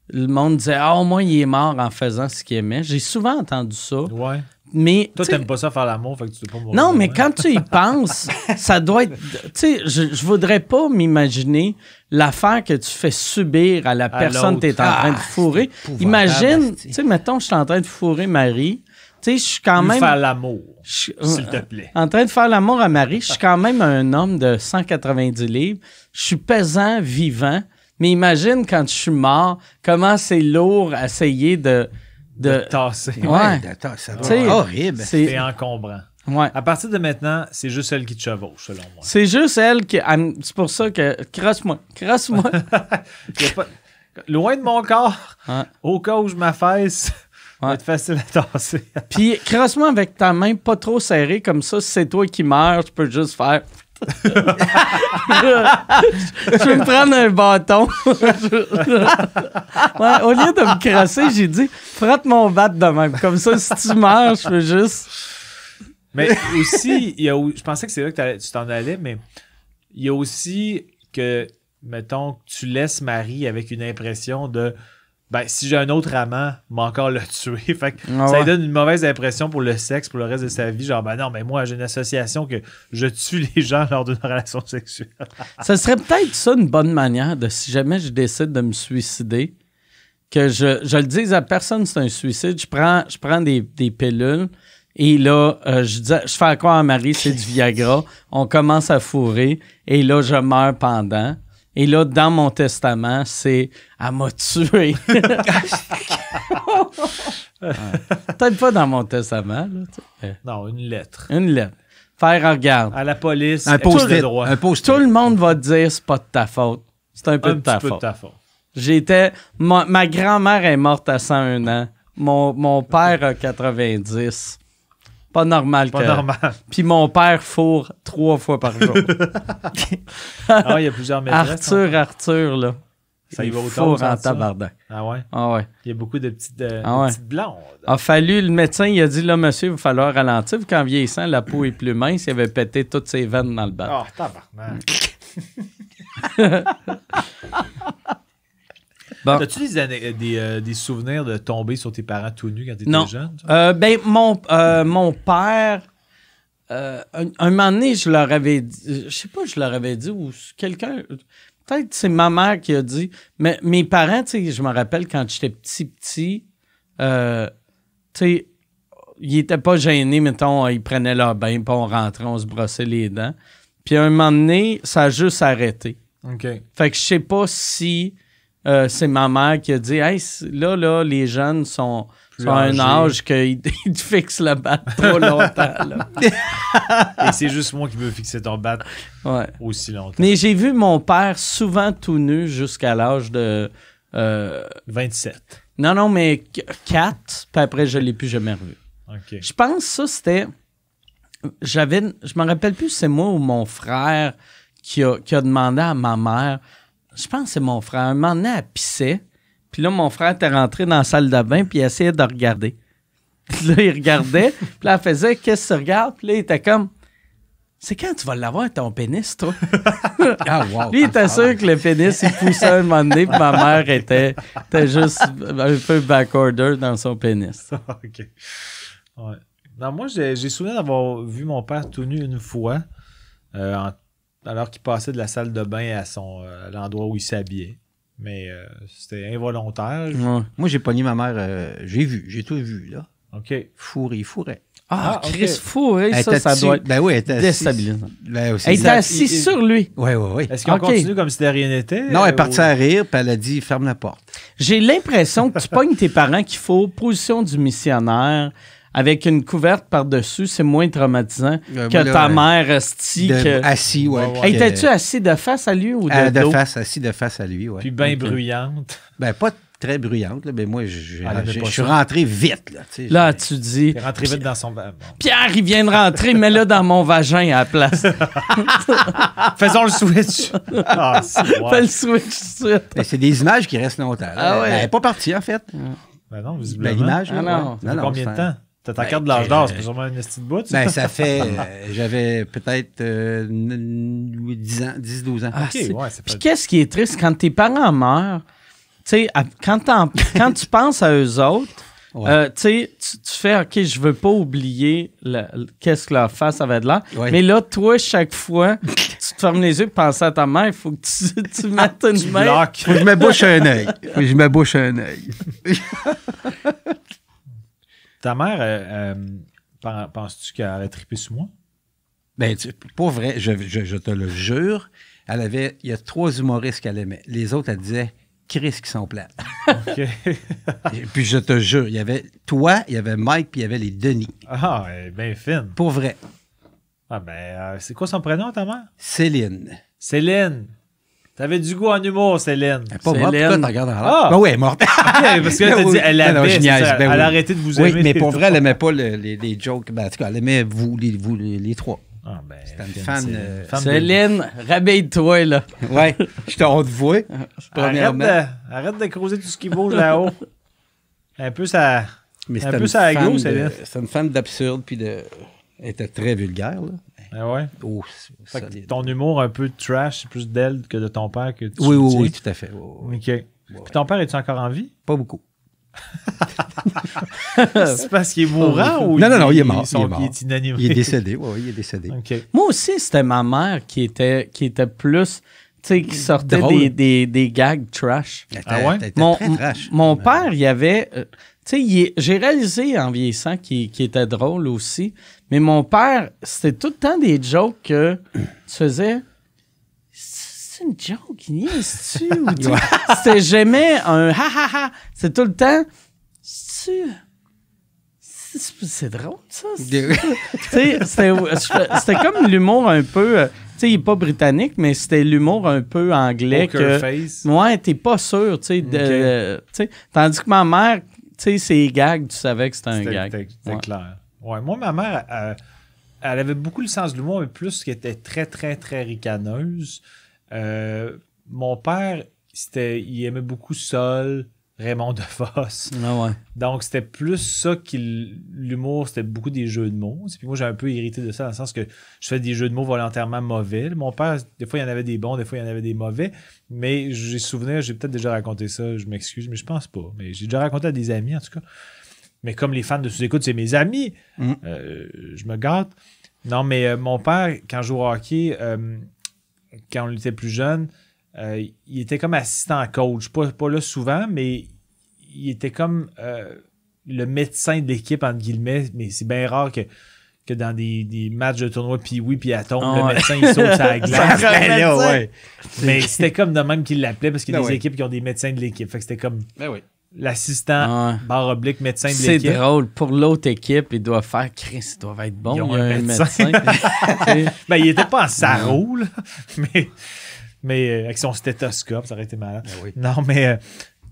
le monde disait « Ah, au moins, il est mort en faisant ce qu'il aimait. » J'ai souvent entendu ça. Ouais. Mais, Toi, tu sais, t'aimes pas ça faire l'amour, fait que tu veux pas mourir. non, mais ouais. quand tu y penses, ça doit être... Tu sais, je voudrais pas m'imaginer l'affaire que tu fais subir à la personne que tu es en train de fourrer. Imagine, tu sais, mettons, je suis en train de fourrer Marie. Tu sais, je suis quand Lui même... faire l'amour, s'il te plaît. En train de faire l'amour à Marie, je suis quand même un homme de 190 livres. Je suis pesant, vivant. Mais imagine quand je suis mort, comment c'est lourd à essayer de tasser. Ouais. Ça va T'sais, être horrible. C'est encombrant. Ouais. À partir de maintenant, c'est juste elle qui te chevauche, selon moi. C'est juste elle qui... C'est pour ça que... Crosse-moi. Y a pas... Loin de mon corps, Ouais. au cas où je m'affaisse, va être facile à tasser. Puis, crosse-moi avec ta main pas trop serrée, comme ça, si c'est toi qui meurs, tu peux juste faire... Je vais me prendre un bâton. Ouais, au lieu de me crosser, j'ai dit, frotte mon bat de même. Comme ça, si tu meurs, je peux juste... Mais aussi, je pensais que c'est là que tu t'en allais, mais il y a aussi que, mettons, que tu laisses Marie avec une impression de ben, si j'ai un autre amant, m'a encore le tuer. Fait que ça lui donne une mauvaise impression pour le sexe, pour le reste de sa vie. Genre, ben non, mais moi, j'ai une association que je tue les gens lors d'une relation sexuelle. Ça serait peut-être ça une bonne manière de, si jamais je décide de me suicider, que je le dise à personne, c'est un suicide. Je prends des pilules et là, je fais à quoi à Marie, c'est du Viagra. On commence à fourrer et là, je meurs pendant. Et là, dans mon testament, c'est « Elle m'a tué ». Peut-être pas dans mon testament. Là, non, une lettre. Une lettre. Faire regarde. À la police. Un post-it. Tout le monde va te dire c'est pas de ta faute. C'est un peu de ta faute. Ma grand-mère est morte à 101 ans. Mon père a 90. Pas normal. Puis mon père fourre 3 fois par jour. Ah, il y a plusieurs maîtresses. Arthur, là. Ça y va autant. Fourre en tabarnak. Ah ouais? Ah ouais. Il y a beaucoup de petites blondes. Le médecin, il a dit, là, monsieur, il va falloir ralentir. Qu'en vieillissant, la peau est plus mince. Il avait pété toutes ses veines dans le bas. Ah, tabarnak. Bon. As-tu des souvenirs de tomber sur tes parents tout nus quand tu étais jeune? Mon père, un moment donné, je leur avais dit, je sais pas, je leur avais dit, ou quelqu'un, peut-être c'est ma mère qui a dit, mais mes parents, tu sais, je me rappelle quand j'étais petit, tu sais, ils étaient pas gênés, mettons, ils prenaient leur bain, puis on rentrait, on se brossait les dents. Puis un moment donné, ça a juste arrêté. OK. Fait que je sais pas si... c'est ma mère qui a dit hey, là, les jeunes sont à un âge qu'ils te fixent le bat trop longtemps. Là. Et c'est juste moi qui veux fixer ton bat aussi longtemps. Mais j'ai vu mon père souvent tout nu jusqu'à l'âge de... 27. Non, mais 4, puis après, je ne l'ai plus jamais revu. Okay. Je pense que ça, c'était... Je me rappelle plus si c'est moi ou mon frère qui a demandé à ma mère... Je pense que c'est mon frère. Un moment donné, elle pissait. Puis là, mon frère était rentré dans la salle de bain puis il essayait de regarder. Puis là, il regardait. Puis là, elle faisait « Qu'est-ce que tu regardes? » Puis là, il était comme « C'est quand tu vas l'avoir, ton pénis, toi? » Lui, il était sûr que le pénis, il poussait un moment donné. Puis ma mère était juste un peu backorder dans son pénis. OK. Ouais. Non, moi, j'ai souvenir d'avoir vu mon père tout nu une fois alors qu'il passait de la salle de bain à l'endroit où il s'habillait. Mais c'était involontaire. Ouais. Moi, j'ai pogné ma mère. J'ai tout vu, là. OK. Il fourrait. Chris fourré, ça doit être déstabilisant. Elle était assise sur lui. Oui. Est-ce qu'on continue comme si de rien n'était? Non, elle est partie à rire, puis elle a dit « Ferme la porte ». J'ai l'impression que tu pognes tes parents qu'il faut position du missionnaire avec une couverte par-dessus, c'est moins traumatisant que ta mère assis. Assis, oui. Étais-tu assis de face à lui ou de dos? Assis de face à lui, oui. Puis bien bruyante. Ben, pas très bruyante, là, mais moi, je suis rentré vite. Là, tu dis... Tu es rentré vite dans son... Bon. Pierre, il vient de rentrer, mets-le dans mon vagin à la place. Faisons le switch. Fais le switch tout de suite. C'est des images qui restent longtemps. Elle n'est pas partie, en fait. Ben non, visiblement. L'image, non. Combien de temps? T'as ta carte de l'âge d'or, c'est sûrement une petite bout. Ben, ça fait... j'avais peut-être 10-12 ans. Puis qu'est-ce qui est triste? Quand tes parents meurent, tu sais, quand tu penses à eux autres, tu fais « OK, je veux pas oublier qu'est-ce que leur face avait de l'air. Ouais. » Mais là, toi, chaque fois, tu te fermes les yeux et penses à ta mère, il faut que tu mettes une main. Faut que je me bouche un œil. Ta mère, penses-tu qu'elle aurait trippé sur moi? Ben, pas vrai, je te le jure. Il y a 3 humoristes qu'elle aimait. Les autres, elle disait Chris qui sont plates. OK. Puis je te jure, il y avait toi, il y avait Mike, puis il y avait les Denis. Ah, elle est bien fine. Pour vrai. Ah, ben, c'est quoi son prénom, ta mère? Céline. Céline. T'avais du goût en humour, Céline. Elle est pas morte, Céline. pourquoi tu regardes en l'air? Ah! Ben oui, elle est morte. OK, parce que là, t'as dit, elle Non, non, avait, je c'est niaise, ça, ben elle oui. a arrêté de vous Oui, aimer. mais les pour trois. vrai, elle n'aimait pas les jokes. Ben, en tout cas, elle aimait vous, les trois. Ah, ben, C'était une Céline, fan, c'est fan de- Céline, rabille-toi, là. Ouais, je t'en de voir. Arrête de creuser tout ce qui bouge là-haut. Un peu ça. Mais Un peu ça à gauche, Céline. c'était une femme d'absurde, puis elle était très vulgaire. Là. Ah ouais. Oh, Fait que solide. ton humour un peu trash, c'est plus d'elle que de ton père que tu Oui, oui, tiens. oui, tout à fait. Oui, oui. OK. Puis ton père, est-tu encore en vie? Pas beaucoup. C'est parce qu'il est mourant ou Non, il est mort. Il est inanimé? Il est décédé, oui, il est décédé. OK. Moi aussi, c'était ma mère qui était plus, tu sais, qui sortait Drôle. des gags trash. Elle était- Ah ouais? elle était Mon, très trash. mon père, il y avait... tu sais, j'ai réalisé en vieillissant qu'il était drôle aussi, mais mon père, c'était tout le temps des jokes que tu faisais... C'est une joke, niaise-tu? Ou tu sais, c'était jamais un ha-ha-ha. C'est tout le temps... C'est drôle, ça? Tu sais, c'était comme l'humour un peu... tu sais, il n'est pas britannique, mais c'était l'humour un peu anglais Poker que... face. Ouais, t'es pas sûr, tu sais. Tu sais, tandis que ma mère, tu sais, ses gags, tu savais que c'était un gag. C'était Ouais. clair. Ouais, moi, ma mère, elle avait beaucoup le sens de l'humour, mais plus qu'elle était très, très, très ricaneuse. Mon père, il aimait beaucoup Sol, Raymond DeVos. Ah ouais. Donc, c'était plus ça l'humour, c'était beaucoup des jeux de mots. Puis moi, j'ai un peu irrité de ça, dans le sens que je fais des jeux de mots volontairement mauvais. Mon père, des fois, il y en avait des bons, des fois, il y en avait des mauvais. Mais j'ai souvenir, j'ai peut-être déjà raconté ça, je m'excuse, mais je pense pas. Mais j'ai déjà raconté à des amis, en tout cas. Mais comme les fans de sous-écoute, c'est mes amis, je me gâte. Non, mais mon père, quand je jouais au hockey, quand on était plus jeune, il était comme assistant coach. Pas là souvent, mais il était comme le médecin de l'équipe, entre guillemets. Mais c'est bien rare que dans des matchs de tournoi, puis oui, puis à tombe, le médecin, il saute sur la glace. Ben là, ouais. Mais c'était comme de même qu'il l'appelait, parce qu'il y a Ben des ouais. équipes qui ont des médecins de l'équipe. Fait que c'était comme Ben oui. l'assistant, Ouais. barre oblique, médecin de C'est l'équipe. drôle. Pour l'autre équipe, ils doivent faire Chris, ils doivent être bons. Ils ont Il y a un un médecin. médecin. Tu sais. Ben, il était pas en sarrau, là. Mais avec son stéthoscope, ça aurait été malade. Ben oui. Non, mais...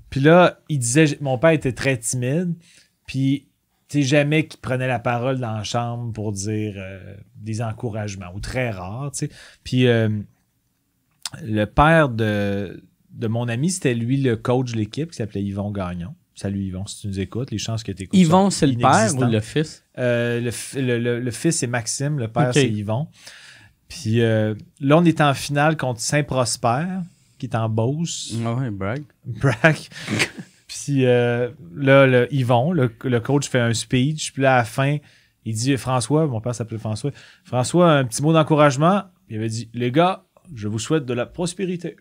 puis là, il disait... Mon père était très timide. Puis, tu sais, jamais qu'il prenait la parole dans la chambre pour dire des encouragements. Ou très rare, tu sais. Puis, le père de mon ami, c'était lui le coach de l'équipe, qui s'appelait Yvon Gagnon. Salut Yvon, si tu nous écoutes, les chances que tu écoutes. Yvon, c'est le père ou le fils? Le fils, c'est Maxime. Le père, Ok. c'est Yvon. Puis là, on est en finale contre Saint-Prosper, qui est en Beauce. Ah ouais, brag. Brack. Puis là, Yvon, le coach, fait un speech. Puis là, à la fin, il dit François, mon père s'appelait François. François, un petit mot d'encouragement. Il avait dit les gars, je vous souhaite de la prospérité.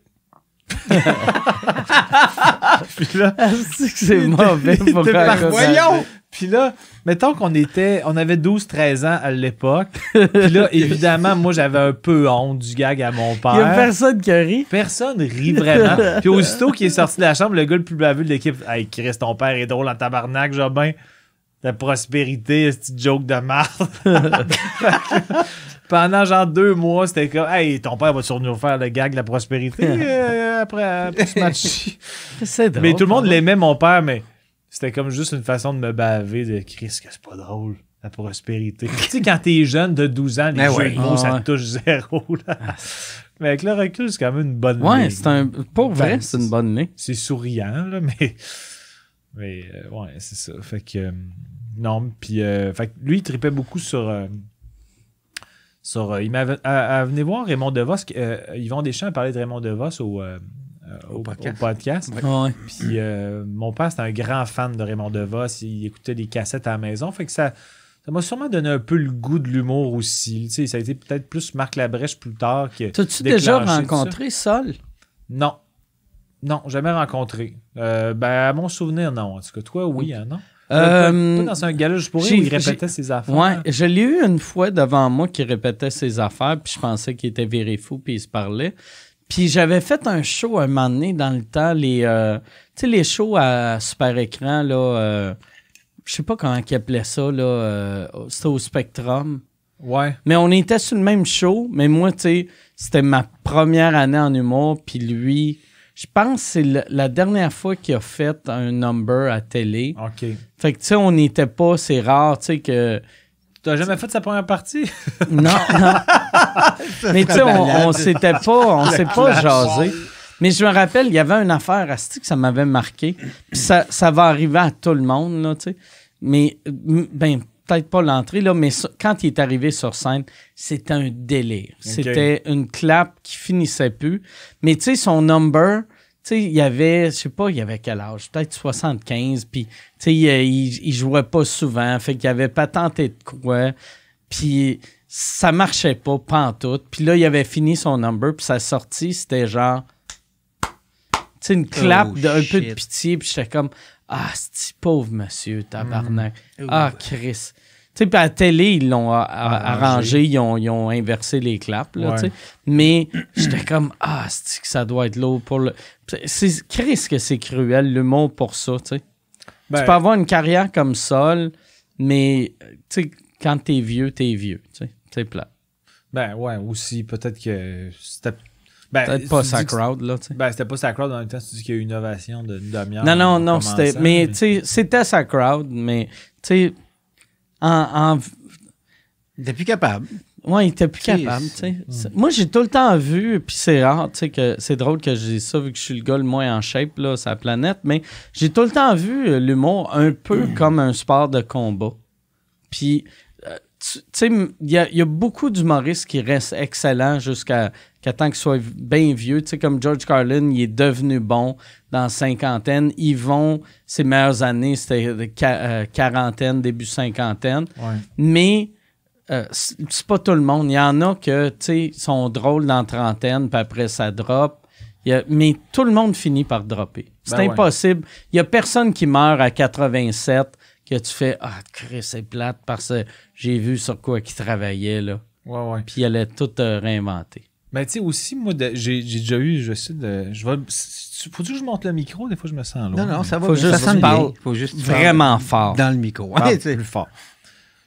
Puis là, C'est mauvais il pour était faire parti. ça. Puis là, mettons qu'on avait 12-13 ans à l'époque. Puis là, évidemment, moi, j'avais un peu honte du gag à mon père. Il n'y a personne qui rit. Personne rit vraiment. Puis aussitôt qu'il est sorti de la chambre, le gars le plus baveux de l'équipe, « Hey, Chris, ton père est drôle en tabarnak, Jobin. La prospérité, cette joke de marde. » Pendant genre 2 mois, c'était comme « Hey, ton père va survenir faire le gag de la prospérité après ce match. » C'est drôle. Mais tout le monde l'aimait, mon père, mais c'était comme juste une façon de me baver de Chris, que c'est pas drôle, la prospérité. Tu sais, quand t'es jeune de 12 ans, les Ben jeux ouais. de mots, ça ouais. te touche zéro. Là. Mais avec le recul, c'est quand même une bonne Ouais, ligne. c'est un. Pour vrai, Ben, c'est une bonne ligne. C'est souriant, là, mais ouais, c'est ça. Fait que non, puis fait que lui, il tripait beaucoup sur il m'avait venez voir Raymond DeVos. Yvon Deschamps parlait de Raymond DeVos au podcast. Ouais. Puis mon père, c'était un grand fan de Raymond DeVos. Il écoutait des cassettes à la maison. Fait que ça m'a sûrement donné un peu le goût de l'humour aussi. Tu sais, ça a été peut-être plus Marc Labrèche plus tard que. T'as-tu déjà déclenché tout ça. rencontré Sol? Non. Non, jamais rencontré. À mon souvenir, non. En tout cas, toi, oui, hein, non? Pas dans un gala juste pour rire où il répétait ses affaires. Ouais, je l'ai eu une fois devant moi qui répétait ses affaires, puis je pensais qu'il était viré fou, puis il se parlait. Puis j'avais fait un show un moment donné dans le temps, tu sais, les shows à super écran, là, je sais pas comment ils appelaient ça, là, c'était au Spectrum. Ouais. Mais on était sur le même show, mais moi, tu sais, c'était ma première année en humour, puis lui, je pense que c'est la dernière fois qu'il a fait un number à télé. OK. Fait que, tu sais, on n'était pas, c'est rare, tu sais, que... Tu n'as jamais fait sa première partie? Non, non. Mais tu sais, on s'est pas jasé. Mais je me rappelle, il y avait une affaire à que ça m'avait marqué. Puis ça va arriver à tout le monde, là, tu sais. Mais, ben, peut-être pas l'entrée, là, mais quand il est arrivé sur scène, c'était un délire. Okay. C'était une clap qui finissait plus. Mais tu sais, son number, tu sais, il y avait, je sais pas, il y avait quel âge? Peut-être 75, puis tu sais, il jouait pas souvent, fait qu'il avait pas tenté de quoi. Puis ça marchait pas, pantoute. Puis là, il avait fini son number, puis sa sortie, c'était genre... Tu sais, une clap d'un peu de pitié, puis j'étais comme... Ah, c'est pauvre monsieur, tabarnak. Ah, Chris. Tu sais, puis à la télé, ils l'ont arrangé, ils ont inversé les claps, là, tu sais. Mais j'étais comme, ah, c'est que ça doit être lourd pour le... C'est Chris que c'est cruel, l'humour pour ça, tu sais. Ben, tu peux avoir une carrière comme ça, mais, tu sais, quand t'es vieux, tu sais. C'est plat. Ben, ouais, aussi, peut-être que c'était... Peut-être pas sa crowd, là, tu sais. Ben, c'était pas sa crowd, en même temps, tu dis qu'il y a eu une innovation d'une demi-heure. Non, c'était... Mais, tu sais, c'était sa crowd, mais, tu sais, Il était plus capable. Ouais, il était plus capable, tu sais. Moi, j'ai tout le temps vu, puis c'est rare, tu sais, que c'est drôle que j'ai ça, vu que je suis le gars le moins en shape, là, sur la planète, mais j'ai tout le temps vu l'humour un peu comme un sport de combat. Puis, tu sais, il y a beaucoup d'humoristes qui restent excellents jusqu'à temps qu'ils soient bien vieux. Tu sais, comme George Carlin, il est devenu bon dans la cinquantaine. Yvon, ses meilleures années, c'était quarantaine, début cinquantaine. Ouais. Mais c'est pas tout le monde. Il y en a que, tu sais, sont drôles dans la trentaine, puis après, ça drop. Mais tout le monde finit par dropper. C'est impossible. Il y a personne qui meurt à 87 que tu fais « Ah, Chris, c'est plate parce que j'ai vu sur quoi qu'il travaillait, là. » Ouais. Puis il allait tout réinventer. Mais tu sais, aussi, moi, j'ai déjà eu, faut-tu que je monte le micro? Des fois, je me sens loin. Non, ça va. Faut juste ça sonne parler bien. Faut juste vraiment fort. dans le micro. Parle Ouais, tu sais. plus fort.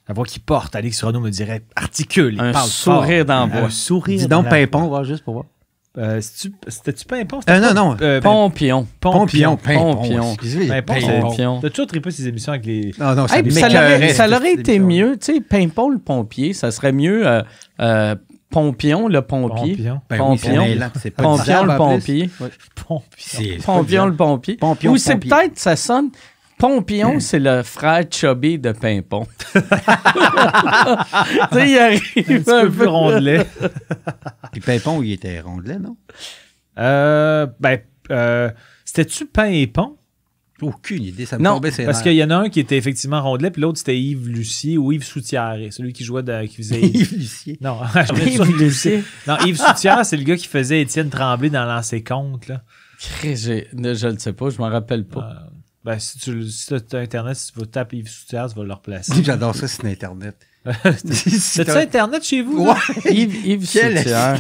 La voix qui porte, Alex Renaud me dirait articule, il Un parle sourire fort. dans la voix. Un sourire. Dis dans donc la Pimpon, on va juste pour voir. C'était-tu Pimpon? Non. Pompion. Pompion. Excusez, Pimpon. Pompion. T'as toujours trippé ces émissions avec les... Non, Hey, puis ça aurait été mieux, tu sais, Pimpon le pompier, ça serait mieux Pompion le pompier. Pompion. C'est pas Pompion disable, le en plus. pompier. C'est pas Pompion disable. le pompier. Pompion, Ou c'est pompier. peut-être, ça sonne... Pompion, c'est le frère chubby de Pimpon. Tu sais, il arrive Un peu plus rondelet. Puis Pimpon, il était rondelet, non? C'était-tu Pimpon? Aucune idée, ça me Non, tombait ses Parce nerfs. qu'il y en a un qui était effectivement rondelet, puis l'autre c'était Yves Lucier ou Yves Soutière, celui qui jouait qui faisait... Yves Lucier. Non, Yves Lucier. Non, Yves Soutière, c'est le gars qui faisait Étienne Tremblay dans Lancer Compte, là. Je le sais pas, je m'en rappelle pas. Si tu as Internet, si tu vas taper Yves Soutière, tu vas le replacer. J'adore ça sur Internet. T'as-tu Internet chez vous? Ouais. Yves Quel- Soutière.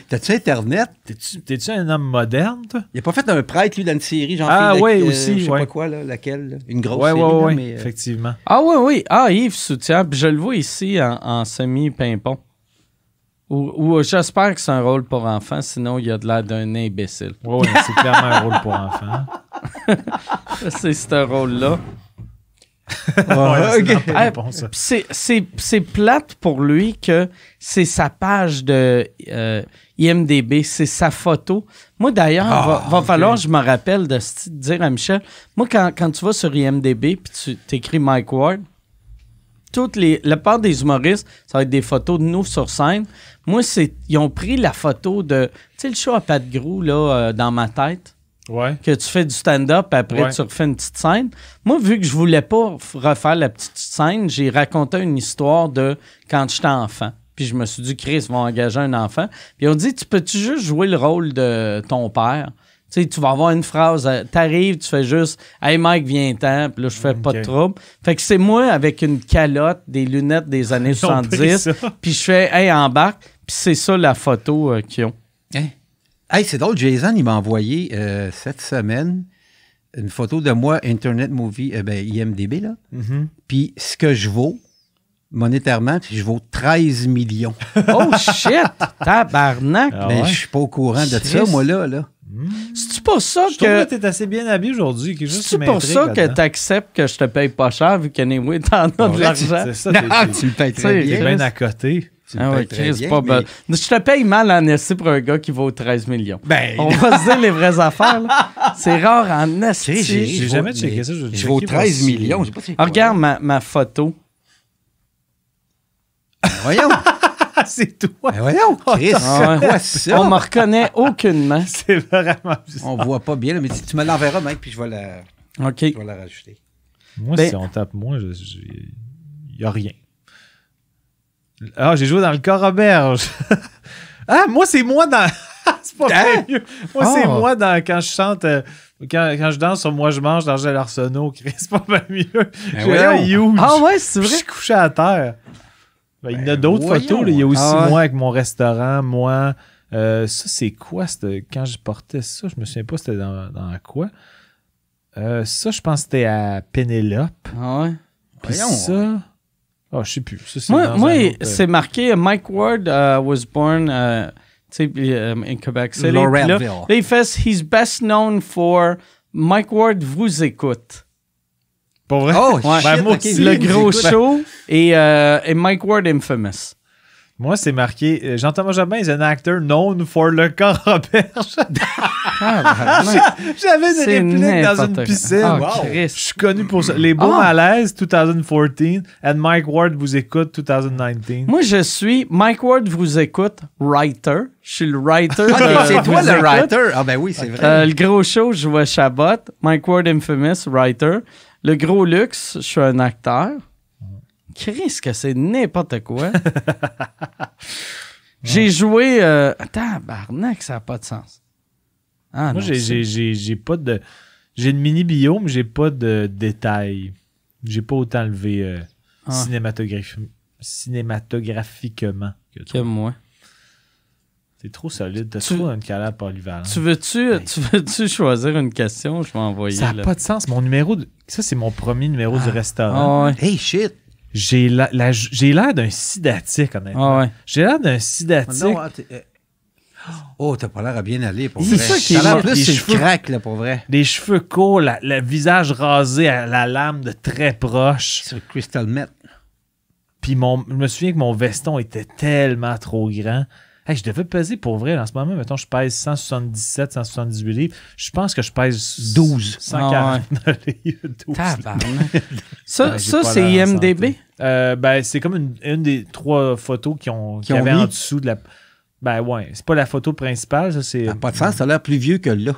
T'as-tu Internet? T'es-tu un homme moderne, toi? Il a pas fait un prêtre, lui, dans une série, genre. Ah, ouais, aussi, Je sais ouais. pas quoi, là, laquelle. Là. Une grosse Ouais, série, là, mais... effectivement. Ah oui. Ah, Yves Soutière. Puis je le vois ici en semi-pimpon. Ou j'espère que c'est un rôle pour enfants, sinon il a de l'air d'un imbécile. Ouais, c'est clairement un rôle pour enfants. C'est ce rôle-là. Ouais, ok. c'est Ah, bon, ça. c'est plate pour lui que c'est sa page de IMDB, c'est sa photo. Moi, d'ailleurs, va falloir que je me rappelle de dire à Michel, moi, quand tu vas sur IMDB puis tu t'écris Mike Ward, la part des humoristes, ça va être des photos de nous sur scène. Moi, ils ont pris la photo de, tu sais, le show à Pat Grou, là, dans ma tête. Ouais. Que tu fais du stand-up, après tu refais une petite scène. Moi, vu que je voulais pas refaire la petite scène, j'ai raconté une histoire de quand j'étais enfant. Puis je me suis dit, Chris, ils vont engager un enfant. Puis on dit, tu peux-tu juste jouer le rôle de ton père? Tu sais, tu vas avoir une phrase, t'arrives, tu fais juste « Hey Mike, viens-t'en », puis là, je fais pas de trouble. Fait que c'est moi avec une calotte, des lunettes des années 70, puis je fais « Hey, embarque », puis c'est ça la photo qu'ils ont. Hein? Hey, c'est drôle, Jason, il m'a envoyé cette semaine une photo de moi, Internet Movie, IMDB, là. Mm-hmm. Puis ce que je vaux, monétairement, puis je vaux 13 millions. Oh shit! Tabarnak! Ah Mais ouais? je suis pas au courant de ça, Christ. moi, là. C'est-tu pas ça Je trouve que que... t'es assez bien habillé aujourd'hui. Quelque chose C'est qui pour m'intrigue ça que là-dedans. t'acceptes que je te paye pas cher vu qu'anyway, t'en as de vrai, l'argent? C'est ça, Non, t'es tu le payes Tu sais, très t'es bien. bien à côté. Tu le Ah payes ouais, très Chris, bien, pas mais- bol. Je te paye mal en esti pour un gars qui vaut 13 millions. Ben, On va se dire les vraies affaires. Là. C'est rare en esti. J'ai jamais checké ça, je vais Je vaux checker 13 voir si- millions. Je sais pas c'est Ah, quoi. regarde ma photo. Voyons. Ah, c'est toi! Ben voyons, Chris, Ah ouais. c'est quoi ça? On me reconnaît aucunement. C'est vraiment bizarre. On voit pas bien, là, mais tu me l'enverras, mec, puis je vais OK. la rajouter. Moi, Ben- si on tape moi, il n'y a rien. Ah, j'ai joué dans le corps Auberge. Ah, moi, c'est moi dans... c'est pas Hein? mieux. Moi, c'est Ah. moi dans... quand je chante... quand je danse sur Moi, je mange d'Angèle Arsenault. C'est pas bien mieux. J'ai voyons. un huge. Ah ouais, c'est Je vrai? suis couché à terre. Ben, il y en a d'autres voyons. photos. Là. Il y a aussi Ah ouais. moi avec mon restaurant. Moi... ça, c'est quoi? Quand je portais ça, je me souviens pas c'était dans quoi. Ça, je pense que c'était à Pénélope. Ah ouais. Puis Voyons. ça... Ah, je sais plus. Ça, c'est Moi, dans moi un autre, c'est marqué Mike Ward was born tu sais, in Quebec City. Puis Laurelville. là, il fait he's best known for Mike Ward vous écoute. Pour vrai? Oh, Ouais. shit, Ben, moi ok, aussi, Le lui, il gros nous écoute. show et Mike Ward infamous. Moi, c'est marqué Jean-Thomas Jobin is an actor known for le corps Auberge. J'avais une C'est réplique dans n'importe une quoi. piscine. Ah, Wow. Christ. Je suis connu pour ça. Les beaux malaises 2014 and Mike Ward vous écoute 2019. Moi, je suis Mike Ward vous écoute writer. Je suis le writer. Ah, de c'est toi Vous le écoute. writer. Ah, ben oui, c'est vrai. Le gros show, je joue à Chabot. Mike Ward infamous writer. Le gros luxe, je suis un acteur. Chris, que c'est n'importe quoi. J'ai joué... Tabarnak, ça n'a pas de sens. Ah, Moi, non, j'ai pas de... J'ai une mini bio, mais j'ai pas de détails. J'ai pas autant levé cinématographiquement que que toi. moi. C'est trop solide. T'as Tu- trop une carrière polyvalente. Tu veux-tu choisir une question? Je vais envoyer. Ça n'a là. pas de sens. Mon numéro... Ça, c'est mon premier numéro du restaurant. Ah ouais. Hey, shit. J'ai l'air d'un sidatique, honnêtement. Ah ouais. J'ai l'air d'un sidatique. Non, oh, t'as pas l'air à bien aller, pour C'est vrai. ça qui T'as est l'air mal. plus, Les c'est cheveux. le crack, là, pour vrai. Les cheveux courts, le visage rasé à la lame de très proche. Sur Crystal Met. Puis je me souviens que mon veston était tellement trop grand. Hey, je devais peser pour vrai. En ce moment, mettons, je pèse 177, 178 livres. Je pense que je pèse 12. 149 livres. 12. Tabarnak. Ouais, ça, j'ai pas c'est l'air en IMDB? santé. Ben, c'est comme une des 3 photos qui ont avaient mis. en dessous de la... Ben ouais, c'est pas la photo principale, ça c'est... Ça n'a pas de sens, ça a l'air plus vieux que là.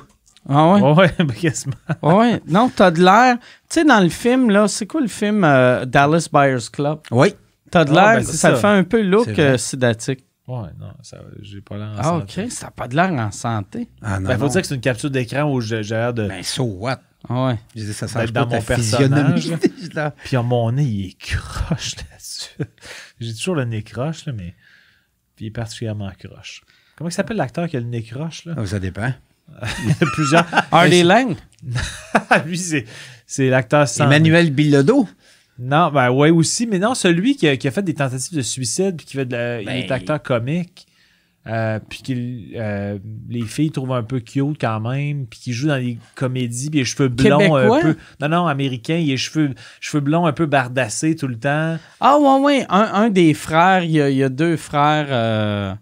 Ah ouais? Ouais, ben, quasiment. Ouais. Non, t'as de l'air... Tu sais, dans le film, là, c'est quoi le film Dallas Buyers Club? Oui. T'as de Ah, l'air... ben, c'est ça ça. fait un peu look C'est vrai. sidatique. Ouais, non, ça, j'ai pas l'air en Ah, santé. OK. Ça n'a pas de l'air en santé. Ah, non, Ben, faut non. dire que c'est une capture d'écran où j'ai l'air de... Ben, so what? Ah ouais. Je dis, ça D'être change dans pas mon ta personnage, physionomie. Là. Puis mon nez, il est croche là-dessus. J'ai toujours le nez croche, là, mais... Puis il est particulièrement croche. Comment il s'appelle l'acteur qui a le nez croche, là? Ah, ça dépend. Il y a plusieurs... Hardy Lang? Lui, c'est l'acteur sans... Emmanuel Bilodeau. Non, ben ouais aussi, mais non, celui qui a fait des tentatives de suicide, puis qui fait il est acteur comique, puis les filles trouvent un peu cute quand même, puis qui joue dans des comédies, puis les cheveux blonds Québécois? un peu... Non, américain, il a les cheveux blonds un peu bardassés tout le temps. Ah ouais. Un des frères, il y a 2 frères...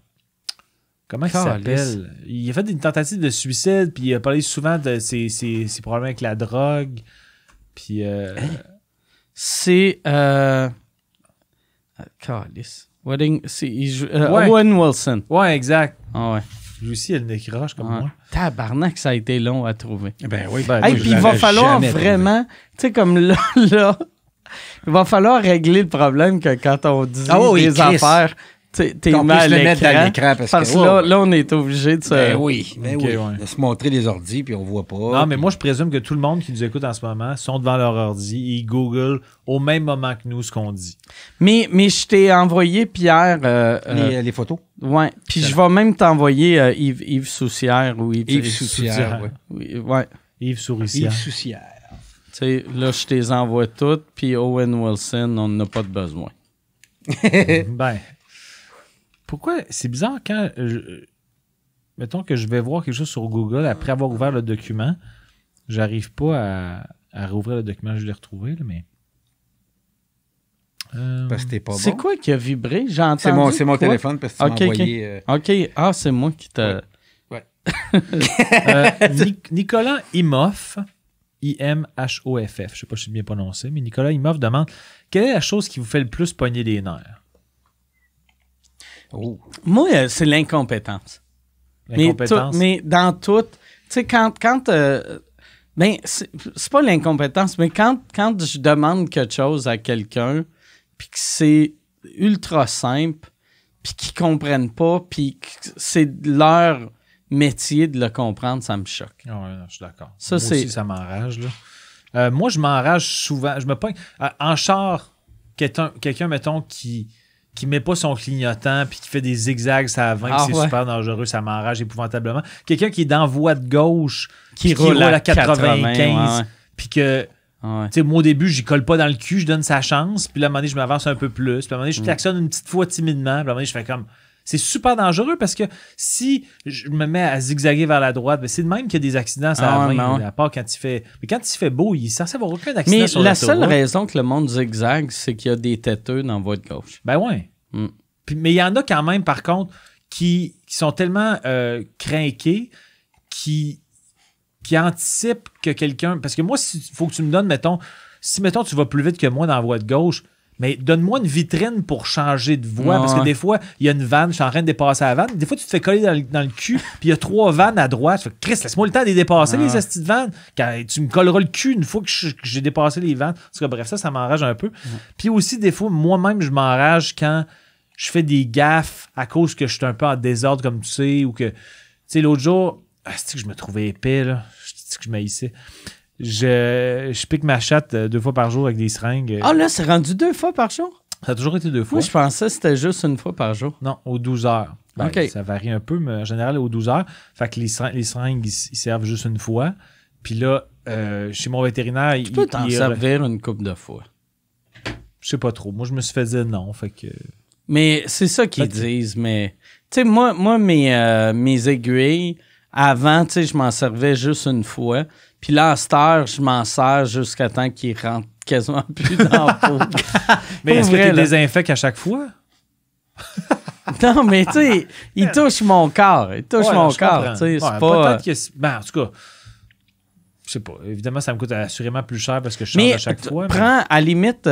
Comment il Calisse. s'appelle? Il a fait des tentatives de suicide, puis il a parlé souvent de ses problèmes avec la drogue, puis... C'est... Calice. Wedding... il joue, Ouais. Owen Wilson. Ouais, exact. Ah ouais. Lui aussi, il a le nez croche comme Ouais. moi. Tabarnak, ça a été long à trouver. Ben oui. Ben, Hey, moi, puis je il va falloir vraiment... Tu sais, comme là, il va falloir régler le problème que quand on dit Ah oui, des Chris. affaires, t'es Qu'on mis à puisse le mettre dans l'écran, parce que, là, ouais. là, on est obligé de se... Ben oui. Ben Ok, oui. ouais. De se montrer les ordis, puis on voit pas. Non, mais moi, je présume que tout le monde qui nous écoute en ce moment sont devant leur ordi et ils googlent au même moment que nous ce qu'on dit. Mais je t'ai envoyé, Pierre... Les photos. ouais. Puis je vais même t'envoyer Yves Soussière ou Yves Soussière, ouais. Oui, ouais. Yves Souricière. Yves Soussière. Tu sais, là, je te les envoie toutes, puis Owen Wilson, on n'a pas de besoin. Ben, pourquoi? C'est bizarre quand... mettons que je vais voir quelque chose sur Google après avoir ouvert le document. J'arrive pas à rouvrir le document. Je l'ai retrouvé, là, mais... Parce que t'es pas bon. C'est quoi qui a vibré? J'ai entendu. C'est mon téléphone parce que tu m'as envoyé... OK. Ah, c'est moi qui t'a... Ouais. Nicolas Imhoff, I-M-H-O-F-F, je sais pas si c'est bien prononcé, mais Nicolas Imhoff demande quelle est la chose qui vous fait le plus pogner les nerfs? Oh. Moi, c'est l'incompétence. L'incompétence? Mais dans tout... Tu sais, quand ben, c'est pas l'incompétence, mais quand je demande quelque chose à quelqu'un, puis que c'est ultra simple, puis qu'ils comprennent pas, puis que c'est leur métier de le comprendre, ça me choque. Ah ouais, non, je suis d'accord. Ça, moi aussi, ça m'enrage. Là. Moi, je m'enrage souvent. Je me pogne... en char, quelqu'un, mettons, qui met pas son clignotant puis qui fait des zigzags à 20, c'est super dangereux, ça m'enrage épouvantablement. Quelqu'un qui est dans voie de gauche, qui roule à 95, puis que, tu sais, moi au début, j'y colle pas dans le cul, je donne sa chance, puis là, à un moment donné, je m'avance un peu plus, puis à un moment donné, je klaxonne une petite fois timidement, puis à un moment donné, je fais comme... C'est super dangereux parce que si je me mets à zigzaguer vers la droite, ben c'est de même qu'il y a des accidents à 20, à part quand il fait... Mais quand il fait beau, il est censé avoir aucun accident sur la seule raison que le monde zigzague, c'est qu'il y a des têteux dans la voie de gauche. Ben ouais. Mais il y en a quand même, par contre, qui sont tellement crinqués qui anticipent que quelqu'un... Parce que moi, il faut que tu me donnes, mettons, si, mettons, tu vas plus vite que moi dans la voie de gauche, mais donne-moi une vitrine pour changer de voie. Parce que des fois, il y a une vanne, je suis en train de dépasser la vanne. Des fois, tu te fais coller dans le cul, puis il y a 3 vannes à droite. Tu fais, Chris, laisse-moi le temps de les dépasser, les estis de vannes. Quand tu me colleras le cul une fois que j'ai dépassé les vannes. En tout cas, bref, ça m'enrage un peu. Puis aussi, des fois, moi-même, je m'enrage quand je fais des gaffes à cause que je suis un peu en désordre, comme tu sais, ou que... Tu sais, l'autre jour, c'est que je me trouvais épais, là. C'est que je m'haïssais. Je pique ma chatte 2 fois par jour avec des seringues. Ah là, c'est rendu 2 fois par jour? Ça a toujours été 2 fois. Moi, je pensais que c'était juste 1 fois par jour. Non, aux 12 heures. Ben, OK. Ça varie un peu, mais en général, aux 12 heures. Fait que les seringues, ils servent juste 1 fois. Puis là, chez mon vétérinaire... Tu peux t'en servir une couple de fois. Je sais pas trop. Moi, je me suis fait dire non. Fait que... Mais c'est ça qu'ils disent. Mais tu sais, moi mes aiguilles, avant, tu sais, je m'en servais juste 1 fois. Puis là, à cette heure, je m'en sers jusqu'à temps qu'il rentre quasiment plus dans la peau. Mais est-ce que tu désinfectes à chaque fois? Non, mais tu sais, il touche mon corps. Il touche mon corps. Tu sais, c'est pas... Peut-être que... Ben, en tout cas... Je sais pas. Évidemment, ça me coûte assurément plus cher parce que je change à chaque fois. Prends, à la limite,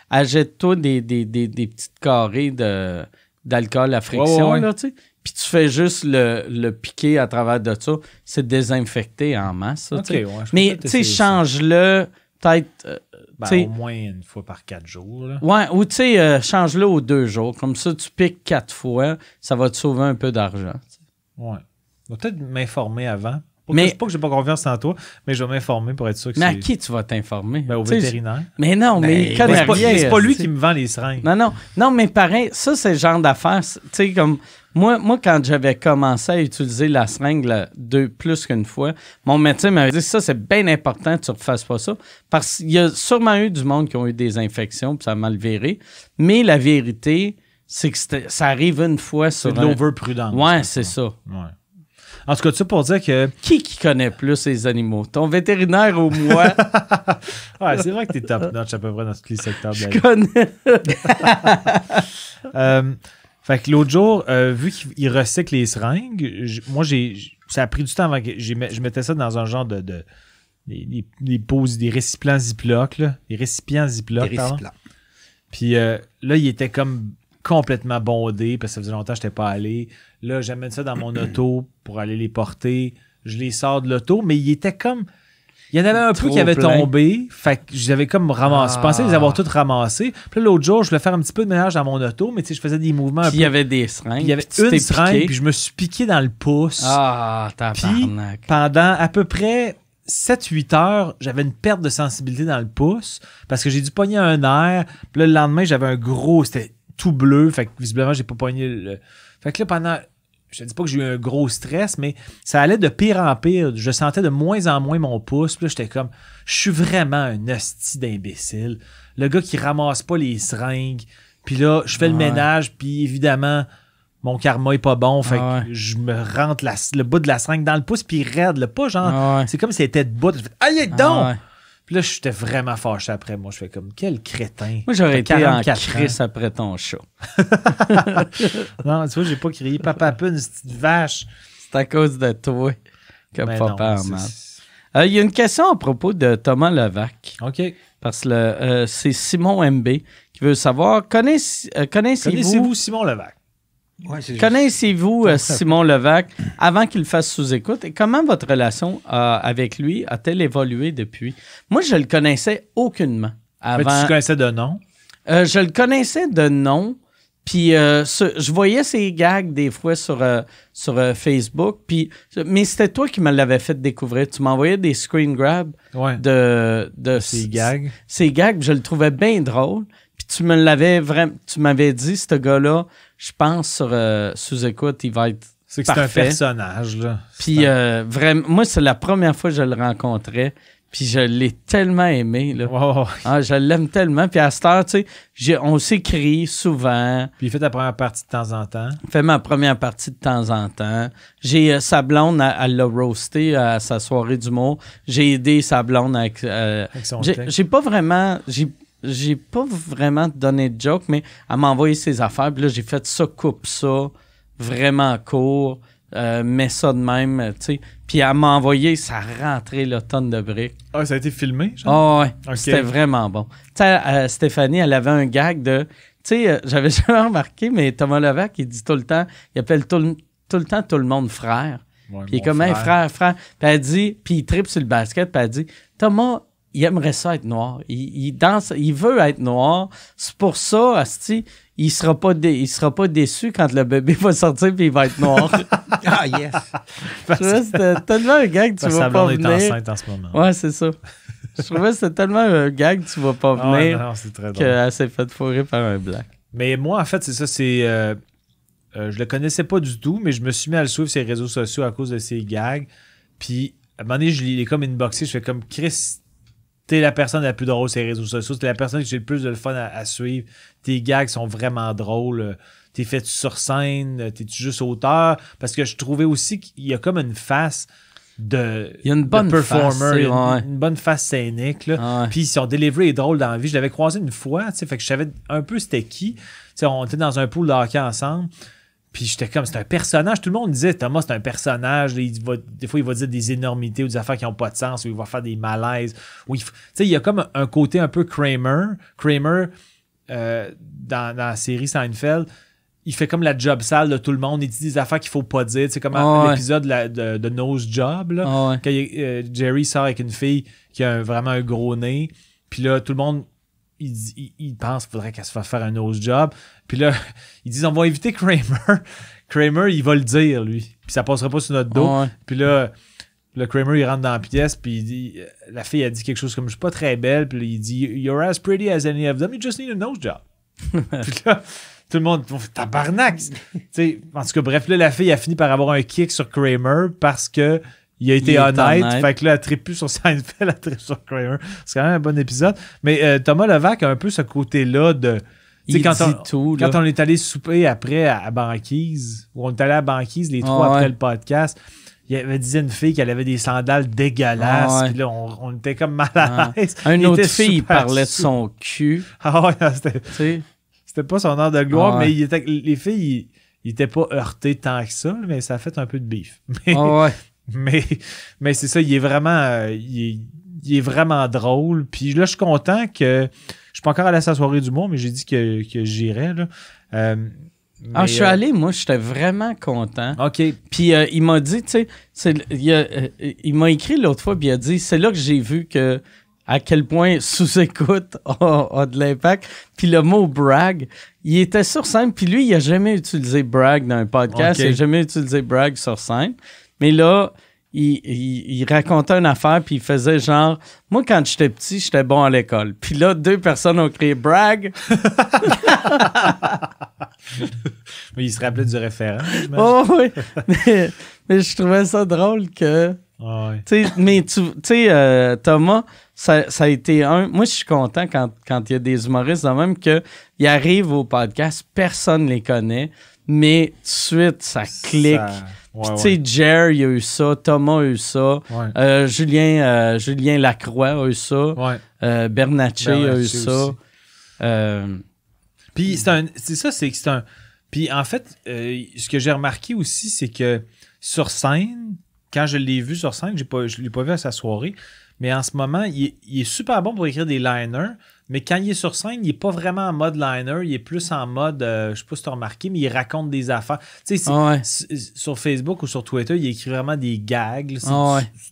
achète-toi des petites carrées d'alcool à friction, là, tu sais. Puis tu fais juste le piquer à travers de ça. C'est désinfecté en masse, ça, mais, tu sais, change-le peut-être... au moins 1 fois par 4 jours, là. Ouais, ou tu sais, change-le aux 2 jours. Comme ça, tu piques 4 fois. Ça va te sauver un peu d'argent. T'sais. Ouais. Je vais peut-être m'informer avant. Pas que j'ai pas confiance en toi, mais je vais m'informer pour être sûr que mais à qui tu vas t'informer? Au vétérinaire. Mais non, mais il connaît rien. C'est pas lui qui me vend les seringues. Non, mais pareil, ça, c'est le genre d'affaire. Tu sais, comme moi, quand j'avais commencé à utiliser la seringue plus qu'une fois, mon médecin m'avait dit, ça, c'est bien important que tu ne refasses pas ça. Parce qu'il y a sûrement eu du monde qui ont eu des infections, puis ça a mal viré. Mais la vérité, c'est que ça arrive 1 fois sur... C'est de l'overprudence. Ouais, c'est ça. Ouais. En tout cas, ça pour dire que... Qui connaît plus les animaux? Ton vétérinaire ou moi? Ouais, c'est vrai que t'es top notch à peu près dans tous les secteurs de la vie. Je connais. Fait que l'autre jour, vu qu'il recycle les seringues, ça a pris du temps avant que je mettais ça dans un genre de des récipients Ziploc, là. Des récipients Ziploc, pardon. Puis là, il était comme complètement bondé parce que ça faisait longtemps que je n'étais pas allé. Là, j'amène ça dans mon auto pour aller les porter. Je les sors de l'auto, mais il était comme... Il y en avait un peu qui avait tombé. Fait que j'avais comme ramassé. Je pensais les avoir toutes ramassées. Puis là, l'autre jour, je voulais faire un petit peu de ménage dans mon auto, mais tu sais, je faisais des mouvements un peu. Il y avait des seringues. Il y avait une seringue, puis je me suis piqué dans le pouce. Ah, tabarnak. Puis pendant à peu près 7-8 heures, j'avais une perte de sensibilité dans le pouce parce que j'ai dû pogner un air. Puis là, le lendemain, j'avais un gros... C'était tout bleu. Fait que visiblement, j'ai pas pogné le... Fait que là, pendant... Je ne dis pas que j'ai eu un gros stress, mais ça allait de pire en pire. Je sentais de moins en moins mon pouce. Puis là, j'étais comme, je suis vraiment un hostie d'imbécile. Le gars qui ramasse pas les seringues. Puis là, je fais le ménage, puis évidemment, mon karma est pas bon. Fait que je me rentre le bout de la seringue dans le pouce, puis il raide. Là, pas genre, c'est comme si elle était debout. Je fais, aïe, donc! Puis là, j'étais vraiment fâché après. Moi, je fais comme, quel crétin. Moi, j'aurais été en crisse après ton chat. Non, tu vois, j'ai pas crié Papa Pune, cette petite vache. C'est à cause de toi que papa a mal. Il y a une question à propos de Thomas Levac. OK. Parce que c'est Simon MB qui veut savoir, connaissez-vous Simon Levac? Ouais, connaissez-vous Simon Levac avant qu'il fasse sous-écoute et comment votre relation avec lui a-t-elle évolué depuis? Moi, je le connaissais aucunement. Mais tu le connaissais de nom? Je le connaissais de nom, puis je voyais ses gags des fois sur Facebook, mais c'était toi qui me l'avais fait découvrir. Tu m'envoyais des screen grabs de ses gags. Ses gags, je le trouvais bien drôle. Puis tu m'avais dit, ce gars-là, je pense sur sous-écoute, il va être c'est parfait. C'est un personnage, là. Puis vraiment, moi, c'est la première fois que je le rencontrais. Puis je l'ai tellement aimé, là. Wow. Je l'aime tellement. Puis à cette heure, tu sais, on s'écrit souvent. Puis il fait ta première partie de temps en temps. Il fait ma première partie de temps en temps. J'ai sa blonde, elle l'a roasté à sa soirée d'humour. J'ai aidé sa blonde avec son j'ai pas vraiment donné de joke, mais elle m'a envoyé ses affaires. Puis là, j'ai fait ça, coupe ça, vraiment court. Mets ça de même, tu sais. Puis elle m'a envoyé, ça rentrait là, tonne de briques. Ah, ça a été filmé, genre? Ouais. Okay. C'était vraiment bon. Tu sais, Stéphanie, elle avait un gag de... Tu sais, j'avais jamais remarqué, mais Thomas Levac, il dit tout le temps, il appelle tout le temps tout le monde frère. Ouais, puis il est comme, hey, frère. Puis elle dit, puis il tripe sur le basket, puis elle dit, Thomas, il aimerait ça être noir. Il danse, il veut être noir. C'est pour ça, asti, il sera pas déçu quand le bébé va sortir puis il va être noir. Ah, yes! C'était tellement un gag que tu vas pas venir. Est enceinte en ce moment. Ouais, c'est ça. Je trouvais que c'était tellement un gag que tu vas pas venir c'est très drôle. qu'elle s'est fait fourrer par un black. Mais moi, en fait, c'est ça, je le connaissais pas du tout, mais je me suis mis à le suivre sur les réseaux sociaux à cause de ses gags. Puis, à un moment donné, je l'ai comme inboxé. Je fais comme, Chris, t'es la personne la plus drôle sur les réseaux sociaux. T'es la personne que j'ai le plus de le fun à suivre. Tes gags sont vraiment drôles. T'es fait sur scène. T'es-tu juste auteur? Parce que je trouvais aussi qu'il y a comme une face de il y a une bonne performer, face, une bonne face scénique. Là. Puis son delivery est drôle dans la vie. Je l'avais croisé une fois, fait que je savais un peu c'était qui. T'sais, on était dans un pool de hockey ensemble. Puis j'étais comme, c'est un personnage. Tout le monde disait, Thomas, c'est un personnage. Des fois, il va dire des énormités ou des affaires qui n'ont pas de sens, ou il va faire des malaises. Il y a comme un côté un peu Kramer. Kramer, dans la série Seinfeld, il fait comme la job sale de tout le monde. Il dit des affaires qu'il ne faut pas dire. C'est comme l'épisode de Nose Job. Là, quand Jerry sort avec une fille qui a vraiment un gros nez. Puis là, tout le monde... Il pense qu'il faudrait qu'elle se fasse faire un nose job. Puis là, ils disent on va éviter Kramer. Kramer, il va le dire, lui. Puis ça passera pas sur notre dos. Puis là, le Kramer, il rentre dans la pièce. Puis il dit, la fille a dit quelque chose comme je suis pas très belle. Puis là, il dit you're as pretty as any of them. You just need a nose job. Puis là, tout le monde, tabarnak. En tout cas, bref, là, la fille a fini par avoir un kick sur Kramer parce que. Il a été honnête. Fait que là, elle ne tripe plus sur Seinfeld, elle tripe sur Kramer. C'est quand même un bon épisode. Mais Thomas Levac a un peu ce côté-là de... Quand on est allé souper après à Banquise, ou on est allé à Banquise les trois après le podcast, il avait dit une fille qu'elle avait des sandales dégueulasses. Puis là, on était comme mal à l'aise. Une autre fille, il parlait de son cul. C'était pas son heure de gloire, mais les filles, ils n'étaient pas heurtés tant que ça, mais ça a fait un peu de bif. Mais c'est ça, il est vraiment il est vraiment drôle. Puis là, je suis content que... Je suis pas encore allé à sa soirée d'humour, mais j'ai dit que j'irais. Là. Je suis allé, moi, j'étais vraiment content. OK. Puis il m'a dit, tu sais, il m'a écrit l'autre fois, puis il a dit, c'est là que j'ai vu que à quel point sous-écoute a de l'impact. Puis le mot brag, il était sur scène, puis lui, il n'a jamais utilisé brag dans un podcast, il n'a jamais utilisé brag sur scène. Mais là, il racontait une affaire, puis il faisait genre... Moi, quand j'étais petit, j'étais bon à l'école. Puis là, 2 personnes ont crié « brag ». Mais il se rappelait du référent, oui. Mais je trouvais ça drôle que... Oh, ouais. Mais tu sais, Thomas, ça a été un... Moi, je suis content quand il y a des humoristes de même qu'ils arrivent au podcast, personne ne les connaît, mais tout de suite, ça clique. Ouais, tu sais, Jer, il a eu ça, Thomas a eu ça, Ouais. Julien Lacroix a eu ça, Ouais. Bernatchez a eu aussi. ça. Puis c'est un... Puis en fait, ce que j'ai remarqué aussi, c'est que sur scène, quand je l'ai vu sur scène, je l'ai pas vu à sa soirée, mais en ce moment, il est super bon pour écrire des liners, mais quand il est sur scène, il n'est pas vraiment en mode liner, il est plus en mode, je sais pas si tu as remarqué, mais il raconte des affaires. Tu sais, sur Facebook ou sur Twitter, il écrit vraiment des gags.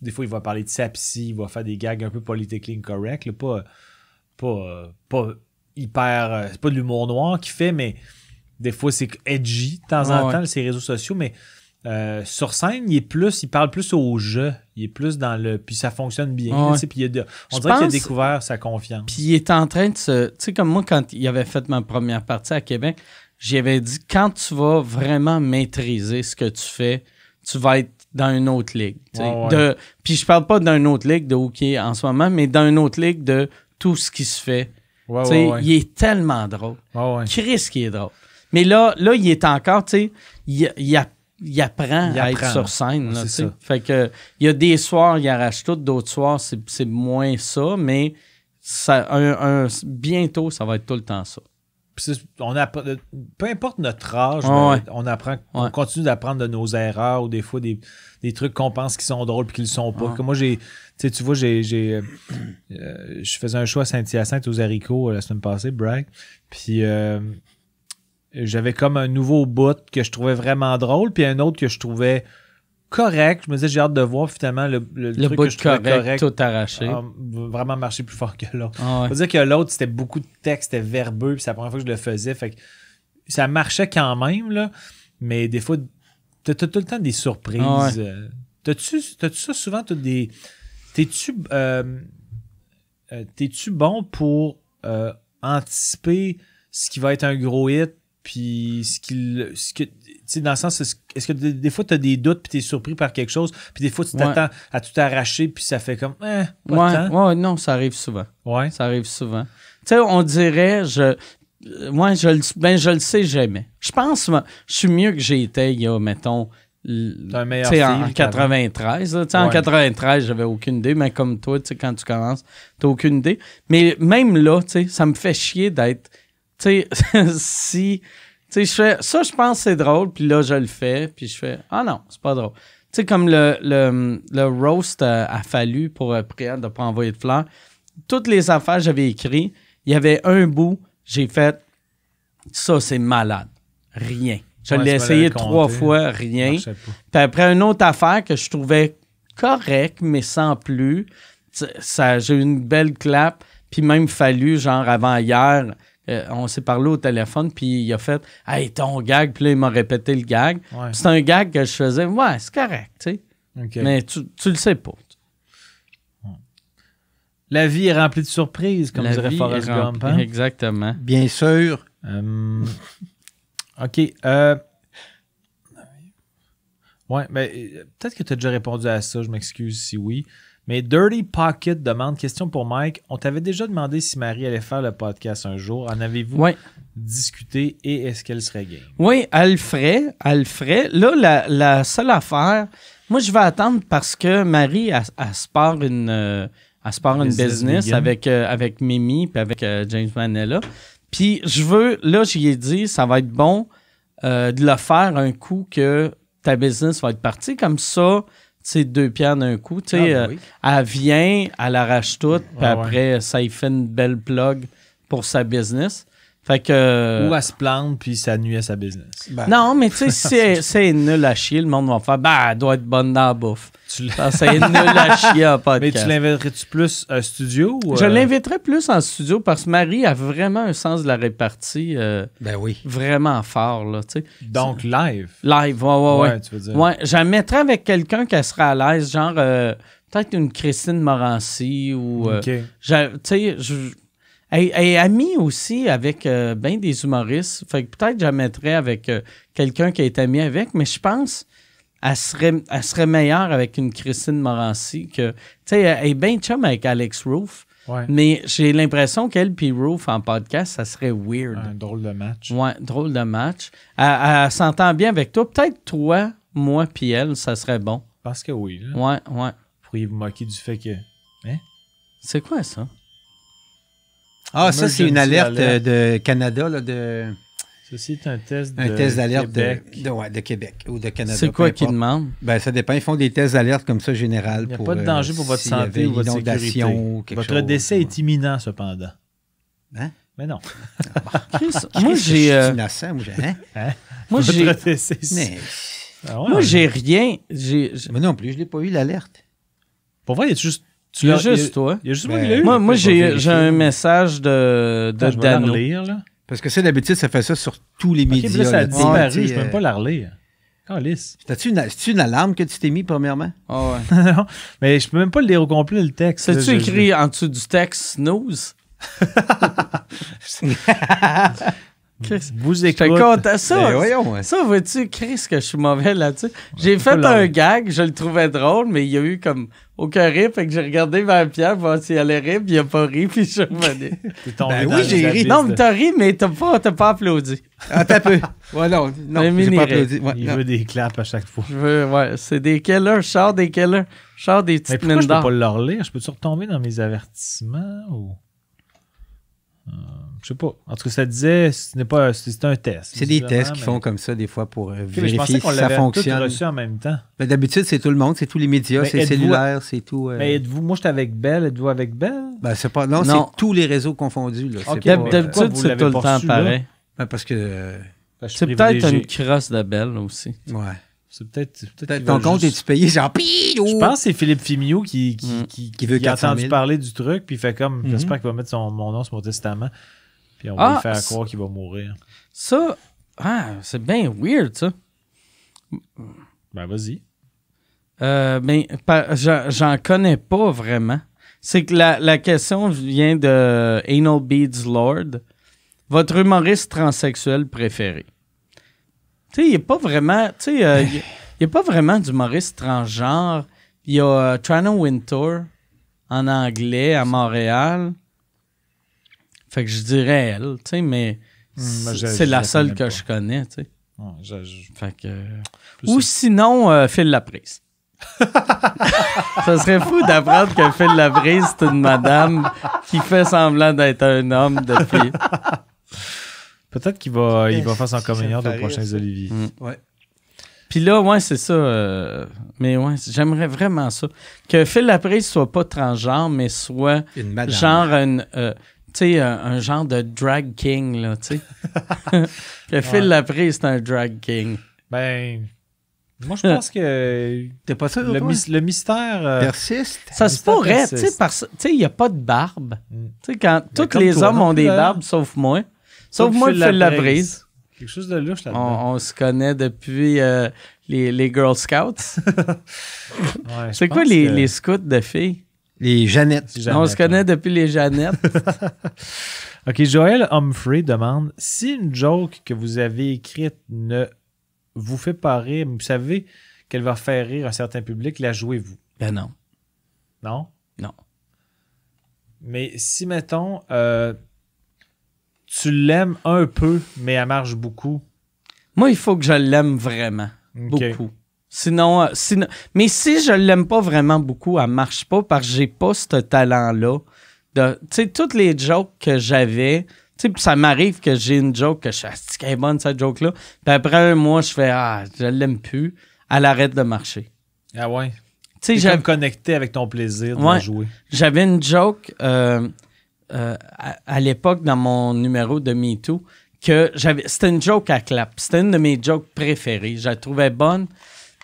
Des fois, il va parler de sa psy, il va faire des gags un peu politically incorrect, là, pas hyper... c'est pas de l'humour noir qu'il fait, mais des fois, c'est edgy de temps en temps, ses réseaux sociaux, mais sur scène, il parle plus au jeu. Il est plus dans le... Puis ça fonctionne bien. On dirait qu'il a découvert sa confiance. Puis il est en train de se... Tu sais, comme moi, quand il avait fait ma première partie à Québec, j'y avais dit, quand tu vas vraiment maîtriser ce que tu fais, tu vas être dans une autre ligue. Puis je parle pas d'une autre ligue de hockey en ce moment, mais dans une autre ligue de tout ce qui se fait. Il est tellement drôle. Chris qui est drôle. Mais là, il est encore, tu sais, il apprend à être sur scène. Là, c'est ça. Fait que il y a des soirs, il arrache tout, d'autres soirs, c'est moins ça, mais bientôt, ça va être tout le temps ça. Peu importe notre âge, on apprend, on continue d'apprendre de nos erreurs ou des fois des trucs qu'on pense qui sont drôles et qui ne le sont pas. Comme moi, tu vois, je faisais un show à Saint-Hyacinthe aux haricots la semaine passée, brag. Puis j'avais comme un nouveau bout que je trouvais vraiment drôle, puis un autre que je trouvais correct. Je me disais, j'ai hâte de voir finalement le truc bout que je trouvais correct. Tout arraché. Vraiment marché plus fort que l'autre. Ah ouais. Faut dire que l'autre, c'était beaucoup de texte, c'était verbeux, puis c'est la première fois que je le faisais. Fait que ça marchait quand même, là, mais des fois, t'as tout le temps des surprises. Ah ouais. T'as-tu ça souvent? T'es-tu bon pour anticiper ce qui va être un gros hit? Puis dans le sens, est-ce que des fois tu as des doutes puis tu es surpris par quelque chose, puis des fois tu t'attends à tout arracher puis ça fait comme pas de temps. Non, ça arrive souvent. Ouais. Ça arrive souvent. Tu sais, on dirait je le sais jamais. Je pense je suis mieux que j'ai été il y a mettons en 93 là, en 93, j'avais aucune idée, mais comme toi, quand tu commences, tu n'as aucune idée. Mais même là, ça me fait chier d'être tu sais, je fais ça, je pense que c'est drôle, puis là, je le fais, puis je fais ah non, c'est pas drôle. Tu sais, comme le roast a fallu pour Prière de ne pas envoyer de fleurs. Toutes les affaires que j'avais écrites, il y avait un bout, j'ai fait ça, c'est malade. Rien. Je l'ai essayé 3 fois, rien. Puis après, une autre affaire que je trouvais correcte, mais sans plus, j'ai eu une belle clap, puis même fallu, genre avant hier. On s'est parlé au téléphone, puis il a fait « Hey, ton gag », puis là, il m'a répété le gag. Ouais. C'est un gag que je faisais « Ouais, c'est correct, tu sais. Okay. » Mais tu le sais pas. La vie est remplie de surprises, comme dirait Forrest Gump. Hein? Exactement. Bien sûr. OK. Ouais, mais peut-être que tu as déjà répondu à ça, je m'excuse si oui. Mais Dirty Pocket demande, question pour Mike, on t'avait déjà demandé si Marie allait faire le podcast un jour. En avez-vous discuté et est-ce qu'elle serait game? Oui, elle le ferait. Là, la seule affaire, moi, je vais attendre parce que Marie, elle se part une business avec Mimi et avec James Manella. Puis je veux, là, j'y ai dit, ça va être bon de le faire un coup que ta business va être partie. Comme ça, c'est 2 pierres d'un coup. Tu sais, elle vient, elle arrache tout, puis après, ça y fait une belle plug pour sa business. Fait que... Ou elle se plante, puis ça nuit à sa business. Non, mais tu sais, si c'est nul à chier, le monde va faire « elle doit être bonne dans la bouffe. » C'est nul à chier en podcast. Mais tu l'inviterais-tu plus en studio? Ou Je l'inviterais plus en studio parce que Marie a vraiment un sens de la répartie vraiment fort. Là, donc live? Live, ouais. Tu veux dire. Ouais, j'en mettrais avec quelqu'un qui serait à l'aise, genre peut-être une Christine Morancy ou... tu sais, elle est amie aussi avec bien des humoristes. Fait que peut-être je la mettrais avec quelqu'un qui est ami avec, mais je pense elle serait meilleure avec une Christine Morancy que... Tu sais, elle est bien chum avec Alex Roof, Ouais. mais j'ai l'impression qu'elle puis Roof en podcast, ça serait weird. Un drôle de match. Ouais, drôle de match. Elle s'entend bien avec toi. Peut-être toi, moi puis elle, ça serait bon. Je pense que oui. Là. Ouais. Vous pourriez vous moquer du fait que... C'est quoi ça? Ah, ça, c'est une alerte Emergency de Canada, là, de... Ceci est un test Un test d'alerte Québec. de Québec ou de Canada. C'est quoi peu qu'ils importe. demandent? Ben, ça dépend. Ils font des tests d'alerte comme ça général. Il n'y a pour, pas de danger pour votre s'il y avait santé ou votre inondation sécurité. ou quelque Votre chose. décès est imminent, cependant. Hein? Mais non. Chris, moi, Moi, j'ai... je suis innocent. Moi, j'ai... Hein? Hein? Moi, j'ai... Votre décès... Mais... Ah ouais, Moi, j'ai rien. Mais non plus, je ne l'ai pas eu, l'alerte. Pour vrai, il y a juste... Il y a juste toi. Il y a juste Ben, moi qui l'ai eu. Moi, je vais j'ai vérifier. un message de Attends, je vais la Dano. relire, là. Parce que ça, d'habitude, ça fait ça sur tous les Ok, médias. puis là, ça a là. disparu. Tu sais, Je peux même pas la relire. Calice. C'est-tu une alarme que tu t'es mis, premièrement? Ah ouais. Non, mais je peux même pas le lire au complet, le texte. C'est-tu Là, écrit en dessous du texte snooze? Chris, Vous j'étais écoute. content. Ça, Ben, voyons. Ouais. ça, vois-tu, Chris, que je suis mauvais là-dessus? J'ai fait pas un la- gag, je le trouvais drôle, mais il y a eu comme aucun rire, fait que j'ai regardé vers Pierre pour voir s'il allait rire, puis il a pas ri, puis je suis revenu. T'es tombé Ben dans oui, les j'ai ri. abysses Non, de- mais t'as ri, mais t'as pas applaudi. Attends un peu. Ouais, non, Un j'ai mini pas rire. applaudi. Ouais, Il non. veut des claps à chaque fois. Je veux, ouais, c'est des killers, je sors des killers, je sors des Mais petites pourquoi mines je peux d'or. pas le relire? Je peux-tu retomber dans mes avertissements ou... je sais pas. En tout cas, ça disait c'est un test. C'est des visiblement, tests qui mais- font comme ça, des fois, pour Ok, mais je vérifier pensais qu'on si ça l'avait tout fonctionne. reçu en même temps. Ben, d'habitude, c'est tout le monde, c'est tous les médias, Mais c'est êtes-vous- cellulaire, c'est tout. Mais êtes-vous... Moi, j'étais avec Belle. Êtes-vous avec Belle? Ben, c'est pas. Non, Non. c'est tous les réseaux confondus. Là. C'est Ok, pas, D'habitude, pourquoi vous c'est l'avez tout le pas temps reçu, là? pareil. ben, parce que. C'est peut-être une crosse de belle aussi. Ouais. C'est peut-être qu'ils Ton veulent compte, juste- es-tu payé genre pii, Je pense que c'est Philippe Fimiou qui veut a 400 entendu 000. parler du truc, puis il fait comme, Mhm. j'espère qu'il va mettre mon nom sur mon testament, puis on va Ah, lui faire c'est- croire qu'il va mourir. Ça, c'est bien weird, ça. Ben, vas-y. Ben, j'en connais pas vraiment. C'est que la question vient de Anal Beads Lord. Votre humoriste transsexuel préféré? Tu sais, il n'y a pas vraiment... Tu sais, il n'y a pas vraiment d'humoriste transgenre. Il y a Trano Wintour en anglais à Montréal. Fait que je dirais elle, tu sais, mais moi, c'est je la la seule connais que pas. je connais, tu sais. Ouais, Fait que... Plus Ou sinon, Phil Laprise. Ça serait fou d'apprendre que Phil Laprise, c'est une madame qui fait semblant d'être un homme depuis... Peut-être qu'il va faire son Ça communion me fait aux rire, prochains ça. Olivier. Ouais. Puis là, ouais, c'est ça. Mais ouais, j'aimerais vraiment ça. Que Phil Laprise soit pas transgenre, mais soit Une madame. genre un genre de drag king, là, tu sais. Que Phil Laprise, c'est un drag king. Ben, moi, je pense que T'es pas sûr, le, toi? le mystère... Persiste. Ça se Mystère pourrait, tu persiste. sais, parce tu sais, il n'y a pas de barbe. Mm. Tu sais, quand tous comme les toi hommes non ont plus, des hein? barbes, sauf moi. Sauf moi, Phil Laprise. Quelque chose de louche là-dedans. On se connaît depuis les Girl Scouts. Ouais, C'est je quoi pense que- les scouts de filles? Les Jeannettes. Si jamais, On se connaît depuis les Jeannettes. OK, Joël Humphrey demande si une joke que vous avez écrite ne vous fait pas rire, mais vous savez qu'elle va faire rire un certain public, la jouez-vous. Ben non. Non? Non. Mais si, mettons, tu l'aimes un peu, mais elle marche beaucoup. Moi, il faut que je l'aime vraiment. OK. Beaucoup. Sinon, mais si je l'aime pas vraiment beaucoup, elle marche pas parce que j'ai pas ce talent-là. Tu sais, toutes les jokes que j'avais, tu sais, puis ça m'arrive que j'ai une joke que je suis qu'elle est bonne, cette joke-là. Puis après un mois, je fais je l'aime plus. Elle arrête de marcher. Ah ouais? Tu sais, Tu es comme connecté avec ton plaisir de la Ouais. jouer. J'avais une joke à l'époque dans mon numéro de MeToo que c'était une joke à clap. C'était une de mes jokes préférées. Je la trouvais bonne.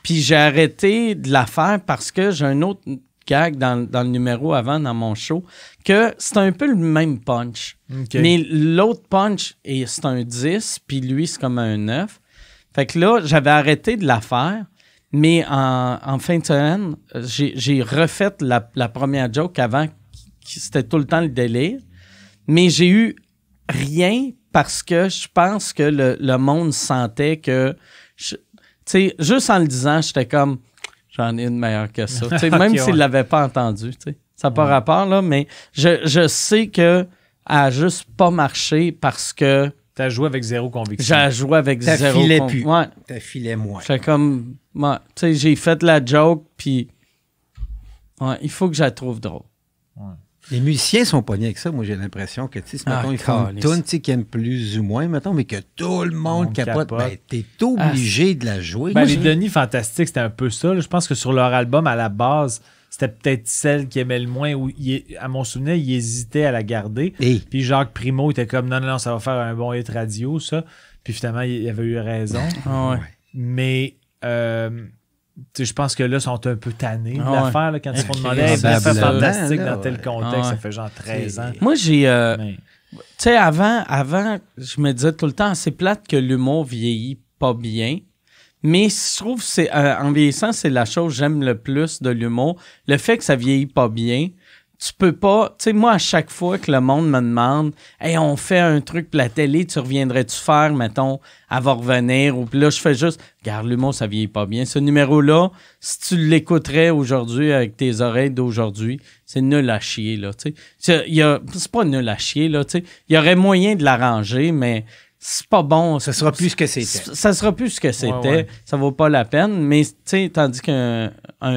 Puis j'ai arrêté de la faire parce que j'ai un autre gag dans le numéro avant, dans mon show, que c'est un peu le même punch. OK. Mais l'autre punch, c'est un 10, puis lui, c'est comme un 9. Fait que là, j'avais arrêté de la faire, mais en fin de semaine, j'ai refait la première joke avant, c'était tout le temps le délire. Mais j'ai eu rien parce que je pense que le monde sentait que... Tu sais, juste en le disant, j'étais comme, j'en ai une meilleure que ça. Tu sais, même Ok, s'il ne l'avait pas entendu, tu sais. Ça n'a pas rapport, là, mais je sais qu'elle n'a juste pas marché parce que T'as joué avec zéro conviction. j'ai joué avec Ça zéro. filait plus. Ouais. Ça filait moins. J'étais comme, ouais, tu sais, j'ai fait la joke, puis ouais, il faut que je la trouve drôle. Les musiciens sont pognés avec ça. Moi, j'ai l'impression que, tu sais, mettons, ils font une câlisse. tune, tu sais, qu'ils aiment plus ou moins, mettons, mais que tout le monde capote. Ben, t'es obligé de la jouer. Ben, Moi, les j'ai- Denis Fantastiques, c'était un peu ça. Là. Je pense que sur leur album, à la base, c'était peut-être celle qui aimait le moins, ou à mon souvenir, il hésitait à la garder. Hey. Puis Jacques Primo était comme non, ça va faire un bon hit radio, ça. Puis finalement, il avait eu raison. Ah ouais. Mais tu sais, je pense que là, ils sont un peu tannés de Ah ouais. l'affaire. Là, quand ils se font demander Hey, hey, bien fait probablement, fantastique là, dans tel ouais. contexte, Ah ouais. ça fait genre 13 ans. Moi, j'ai. Mais- Tu sais, avant, je me disais tout le temps, c'est plate que l'humour vieillit pas bien. Mais je trouve que c'est, en vieillissant, c'est la chose que j'aime le plus de l'humour. Le fait que ça vieillit pas bien, tu peux pas... Tu sais, moi, à chaque fois que le monde me demande « Hey, on fait un truc pour la télé, tu reviendrais-tu faire, mettons, elle va revenir? » Ou puis là, je fais juste « Regarde, l'humour, ça vieillit pas bien. Ce numéro-là, si tu l'écouterais aujourd'hui avec tes oreilles d'aujourd'hui, c'est nul à chier, là, tu sais. C'est pas nul à chier, là, tu sais. Il y aurait moyen de l'arranger, mais... c'est pas bon. Ça sera plus ce que c'était. Ça sera plus ce que c'était. ouais. Ça vaut pas la peine. Mais, tu sais, tandis qu'un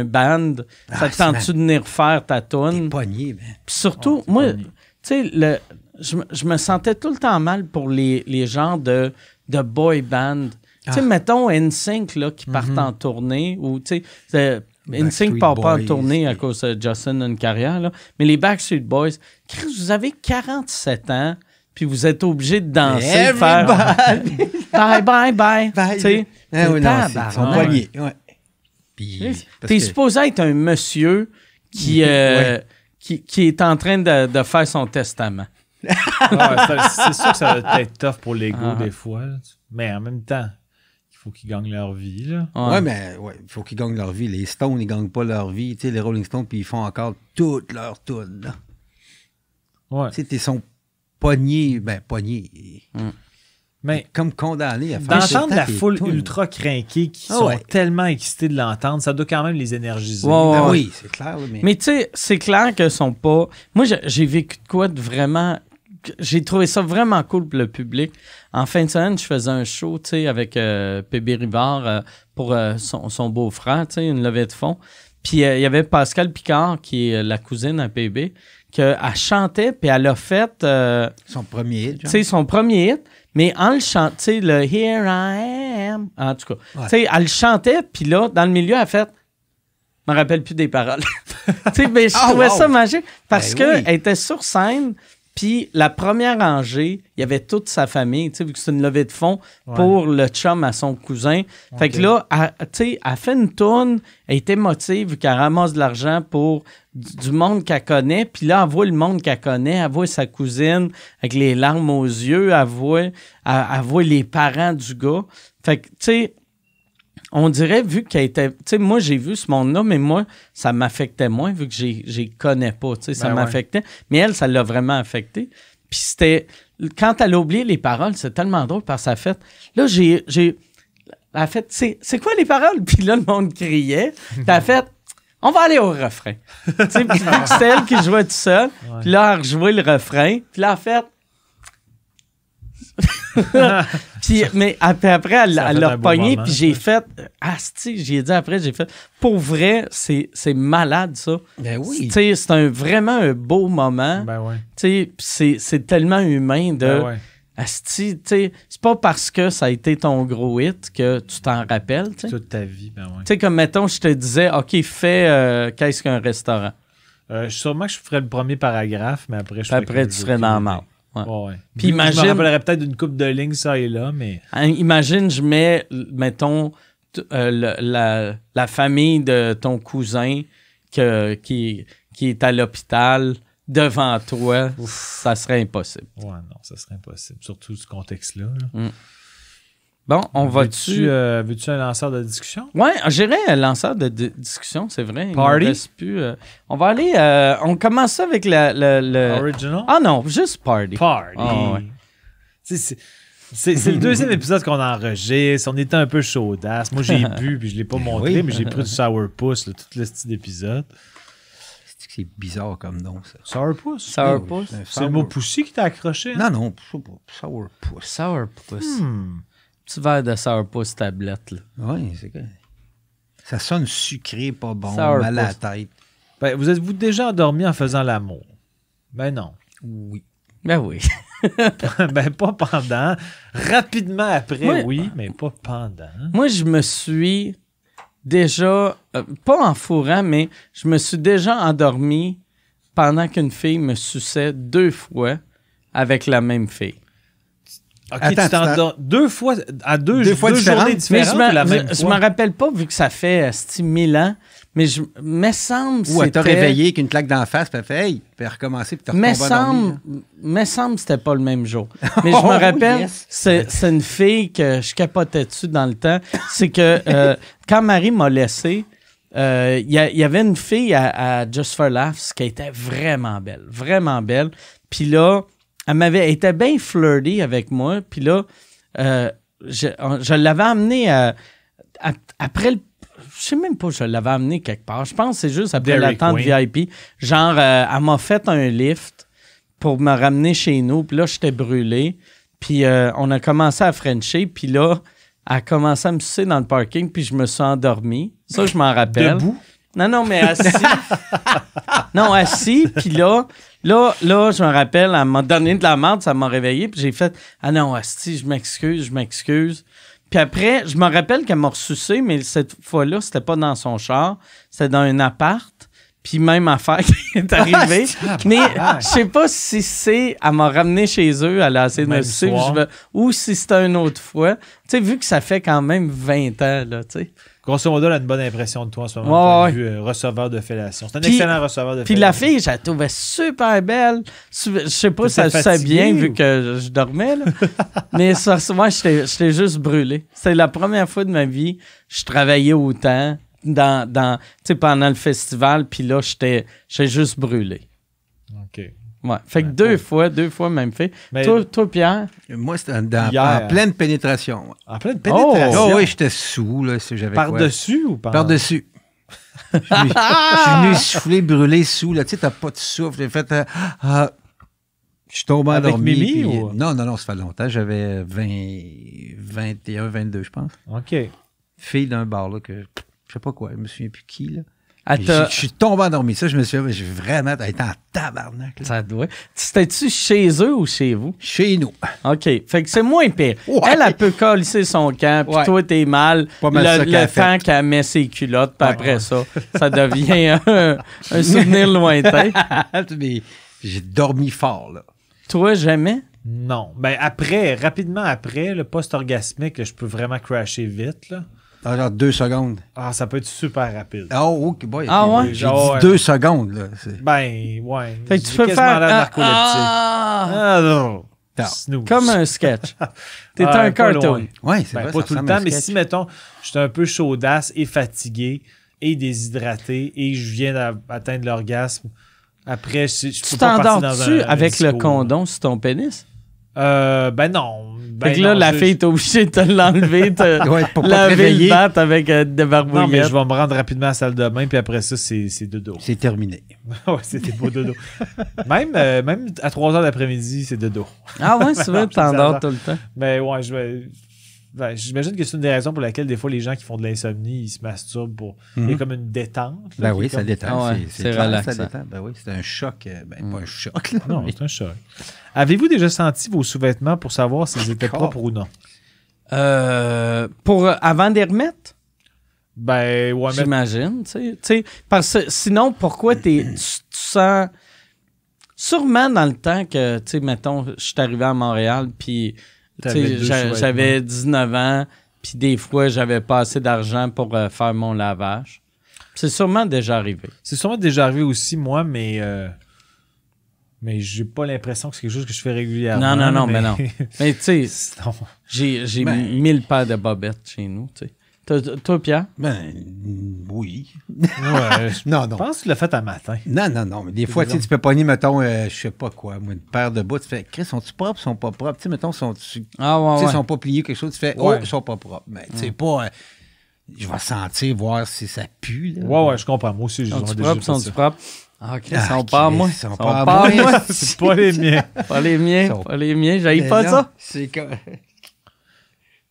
band, ça te tente-tu de venir faire ta T'es toune? pogné, man. Puis surtout, t'es moi, pogné. tu sais, je me sentais tout le temps mal pour les genres de boy band. Tu sais, mettons NSYNC, là, qui partent en tournée, ou, tu sais, NSYNC Backstreet part pas en Boys, tournée à puis- cause de Justin a une carrière, là. Mais les Backstreet Boys, Chris, vous avez 47 ans, puis vous êtes obligé de danser, de faire bye, bye, bye. Tu sais, Ah oui, non, tabarnak. ils sont pognés. Ouais. Puis, parce T'es que- supposé être un monsieur qui est en train de faire son testament. Ouais, c'est sûr que ça va être tough pour l'ego Ah. des fois. Là. Mais en même temps, il faut qu'ils gagnent leur vie. Là. Ouais, mais il faut qu'ils gagnent leur vie. Les Stones, ils gagnent pas leur vie. Tu sais, les Rolling Stones, puis ils font encore toutes leurs tunes. là. Ouais. Tu sais, ils sont pognés, Mais comme condamnés à faire d'entendre la tes foule tunes. ultra craquée qui Ah sont ouais. tellement excités de l'entendre, ça doit quand même les énergiser. Ouais, Ben ouais. oui, c'est clair. là, mais... Mais tu sais, c'est clair qu'ils sont pas. Moi, j'ai vécu de quoi de vraiment. J'ai trouvé ça vraiment cool pour le public. En fin de semaine, je faisais un show, tu sais, avec P.B. Rivard pour son beau-frère, tu sais, une levée de fonds. Puis il y avait Pascal Picard, qui est la cousine à P.B., qu'elle chantait, puis elle a fait, son premier hit, tu genre. sais, son premier hit, mais en le chantant, tu sais, le Here I am, en tout cas. Ouais. Tu sais, elle le chantait, puis là, dans le milieu, elle a fait. Je me rappelle plus des paroles. Tu sais, mais je trouvais ça magique parce Ben oui. qu'elle était sur scène, puis la première rangée, il y avait toute sa famille, tu sais, vu que c'est une levée de fonds pour le chum à son cousin. Fait que là, tu sais, elle fait une tourne, elle est émotive, vu qu'elle ramasse de l'argent pour du monde qu'elle connaît, puis là, elle voit le monde qu'elle connaît, elle voit sa cousine avec les larmes aux yeux, elle voit les parents du gars. Fait que, tu sais, on dirait, vu qu'elle était... Tu sais, moi, j'ai vu ce monde-là, mais moi, ça m'affectait moins, vu que j'y connais pas, tu sais, ça Ben ouais. m'affectait. Mais elle, ça l'a vraiment affecté. Puis c'était... Quand elle a oublié les paroles, c'est tellement drôle, parce qu'elle a fait... Là, elle a fait, c'est quoi les paroles? Puis là, le monde criait. Puis elle a fait... On va aller au refrain. Tu sais, puis c'est elle qui jouait tout seul. Puis là, elle a rejoué le refrain. Puis là, elle a fait... Puis, mais après, elle Ça a fait l'a un beau pogné, moment, puis j'ai ça. fait... Asti, j'ai dit après, j'ai fait... Pour vrai, c'est malade, ça. Ben oui. Tu sais, c'est vraiment un beau moment. Ben ouais. Tu sais, c'est tellement humain de... Ben ouais. Asti, tu sais, c'est pas parce que ça a été ton gros hit que tu t'en rappelles, tu sais. Toute ta vie, ben ouais. Tu sais, comme, mettons, je te disais, OK, fais qu'est-ce qu'un restaurant. Sûrement que je ferais le premier paragraphe, mais après, je Puis après, tu serais dans la marde. Ouais. Ouais. Puis Je imagine- me rappellerais peut-être d'une coupe de lignes, ça et là, mais... Hein, imagine, je mets, mettons, la famille de ton cousin qui est à l'hôpital devant toi, ça serait impossible. Ouais, non, ça serait impossible. Surtout ce contexte-là. Là. Bon, on va-tu... Veux-tu un lanceur de discussion? Ouais, j'irais lanceur de discussion, c'est vrai. Il Party? nous reste plus, on va aller... on commence ça avec le... Original? Ah non, juste party. Party. Ah ouais. Tu sais, C'est le deuxième épisode qu'on enregistre. On était un peu chaudasse. Moi, j'ai bu, puis je l'ai pas montré, oui. mais j'ai pris du sourpuss, là, tout le style d'épisode. C'est bizarre comme nom, ça. Sourpuss? Sourpuss? C'est le mot poussy qui t'a accroché? Hein? Non, je sais pas. Sourpuss. Sourpuss. Petit verre de sourpuss tablette, là. Oui, c'est que... Ça sonne sucré, pas bon, Sourpuss. mal à la tête. Ben, vous êtes-vous déjà endormi en faisant l'amour? Ben non. Oui. Ben oui. Ben pas pendant. Rapidement après, Moi- oui, mais pas pendant. Moi, je me suis déjà, pas en fourrant, mais je me suis déjà endormi pendant qu'une fille me suçait 2 fois avec la même fille. OK, Attends, tu t'endors 2 fois, à deux fois journées différentes? Mais différentes ou la même je fois? me rappelle pas, vu que ça fait 1000 ans, mais me semble Ou elle t'a c'était... réveillé avec une claque d'en face, puis elle fait « Hey! » Puis elle a recommencé, puis t'as Me retombé endormi. semble que c'était pas le même jour. Mais je me Oh, rappelle, yes. c'est une fille que je capotais dessus dans le temps. C'est que quand Marie m'a laissé, il y avait une fille à Just for Laughs qui était vraiment belle. Vraiment belle. Puis là, elle était bien flirty avec moi. Puis là, je l'avais amenée après le... Je sais même pas si je l'avais amené quelque part. Je pense que c'est juste après Dairy l'attente Queen. VIP. Genre, elle m'a fait un lift pour me ramener chez nous. Puis là, j'étais brûlé. Puis on a commencé à frencher. Puis là, elle a commencé à me sucer dans le parking. Puis je me suis endormi. Ça, je m'en rappelle. Debout? Non, mais assis. Non, assis. Puis là, je me rappelle, elle m'a donné de la merde, ça m'a réveillé. Puis j'ai fait « Ah non, assis, je m'excuse. » Puis après, je me rappelle qu'elle m'a ressucé, mais cette fois-là, c'était pas dans son char. C'était dans un appart. Puis même affaire qui est arrivée. Mais je sais pas si c'est... Elle m'a ramené chez eux, elle a essayé de me Même sucer, soir. ou si c'était une autre fois. Tu sais, vu que ça fait quand même 20 ans, là, tu sais. Grosso modo, elle a une bonne impression de toi en ce moment, Ouais, point de vue, receveur de fellation. C'est un Puis- excellent receveur de Puis fellation. la fille, je la trouvais super belle. Je sais pas si ça T'étais se sait bien fatigué vu ou- que je dormais, là. Mais ça, moi, j'étais juste brûlé. C'était la première fois de ma vie que je travaillais autant tu sais, pendant le festival. Puis là, j'étais juste brûlé. OK. Ouais. Fait que deux fois même fait. Mais- Toi, Pierre? Moi, c'était Hier. en pleine pénétration. Ouais. En pleine pénétration. Oh, oui, j'étais sous, là, si j'avais quoi. Par-dessus ou par... Par-dessus. Je suis venu souffler, brûler sous, là. Tu sais, t'as pas de souffle. J'ai fait... je suis tombé Avec endormi. Mimi puis- ou- Non, ça fait longtemps. J'avais 21, 22, je pense. OK. Fille d'un bar, là, que je sais pas quoi, je me souviens plus qui, là. Elle Et t'a- Je suis tombé endormi. Ça, je me suis dit, j'ai vraiment été en tabarnak, là. Ça doit. C'était-tu chez eux ou chez vous? Chez nous. OK. Fait que c'est moins pire. Ouais. Elle peut colisser son camp, puis Ouais. toi, t'es mal. Pas mal ça le qu'elle a fait. temps qu'elle met ses culottes, puis Ouais. après ça devient un souvenir lointain. Mais j'ai dormi fort, là. Toi, jamais? Non. Ben rapidement après, le post-orgasmique, je peux vraiment crasher vite, là. Alors, 2 secondes. Ah, ça peut être super rapide. Oh, OK, boy. Ah OK, ouais? J'ai Ah ouais. dit 2 secondes, là. C'est- Ben, ouais. Fait que tu J'ai peux quasiment faire l'air narcoleptique. ah, non. Non. Snooze. comme un sketch. T'es Ah, un pas cartoon. loin. Ouais, c'est Ben, vrai, pas ça tout le ressemble à temps, un mais sketch. si, mettons, je suis un peu chaudasse et fatigué et déshydraté et je viens d'atteindre l'orgasme, après, je Tu peux pas partir dans t'endors-tu un avec le disco. condom sur ton pénis? Ben non. Ben Fait que là, non, la je- fille est obligée de te l'enlever, Ouais, pour pas te laver le réveiller. bat avec des Non, mais barbouillettes. je vais me rendre rapidement à la salle de bain, puis après ça, c'est dodo. C'est terminé. Ouais, c'était beau dodo. même à 3 heures d'après-midi, c'est dodo. Ah ouais, c'est vrai, tu t'endors tout le temps. Mais ouais, j'imagine que c'est une des raisons pour laquelle des fois les gens qui font de l'insomnie, ils se masturbent pour. Il y a comme une détente. là, Ben qui oui, est ça comme- détend. Ah ouais, c'est clair, relaxant. Ça détend. Ben oui, c'est un choc. Ben, pas un choc, là. Non, mais- c'est un choc. Avez-vous déjà senti vos sous-vêtements pour savoir s'ils étaient Encore. propres ou non? Avant de les remettre? Ben, ouais, mais J'imagine, tu sais. Parce que sinon, pourquoi tu sens... Sûrement dans le temps que, tu sais, mettons, je suis arrivé à Montréal, puis tu T'avais sais, deux sous-vêtements. j'avais 19 ans, puis des fois, j'avais pas assez d'argent pour faire mon lavage. C'est sûrement déjà arrivé. c'est sûrement déjà arrivé aussi, moi, mais j'ai pas l'impression que c'est quelque chose que je fais régulièrement. Non, mais non. Mais tu sais, Sinon, j'ai Ben. 1000 paires de bobettes chez nous, tu sais. Toi, Pierre? Ben, oui. Ouais, Non, je non. pense que tu l'as fait un matin. Non. Mais des fois, tu peux pogner, mettons, je sais pas quoi, moi, une paire de bas, tu fais, Chris, sont-tu propres, sont pas propres? Tu sais, mettons, Ah, ouais, ils sont pas pliés, quelque chose, tu fais, Ouais. ils sont pas propres. Mais tu sais pas, je vais sentir, voir si ça pue, là. Ouais, je comprends. Moi aussi, j'ai Sont-tu déjà propres? fait Sont-tu ça. propres? Ah, Chris, Ah, ils sont pas à Chris, moi. ils sont Ils pas à pas à moi. moi. C'est pas les miens. Pas les miens. Sont- Pas les miens. J'haïs Mais pas là, ça. C'est comme...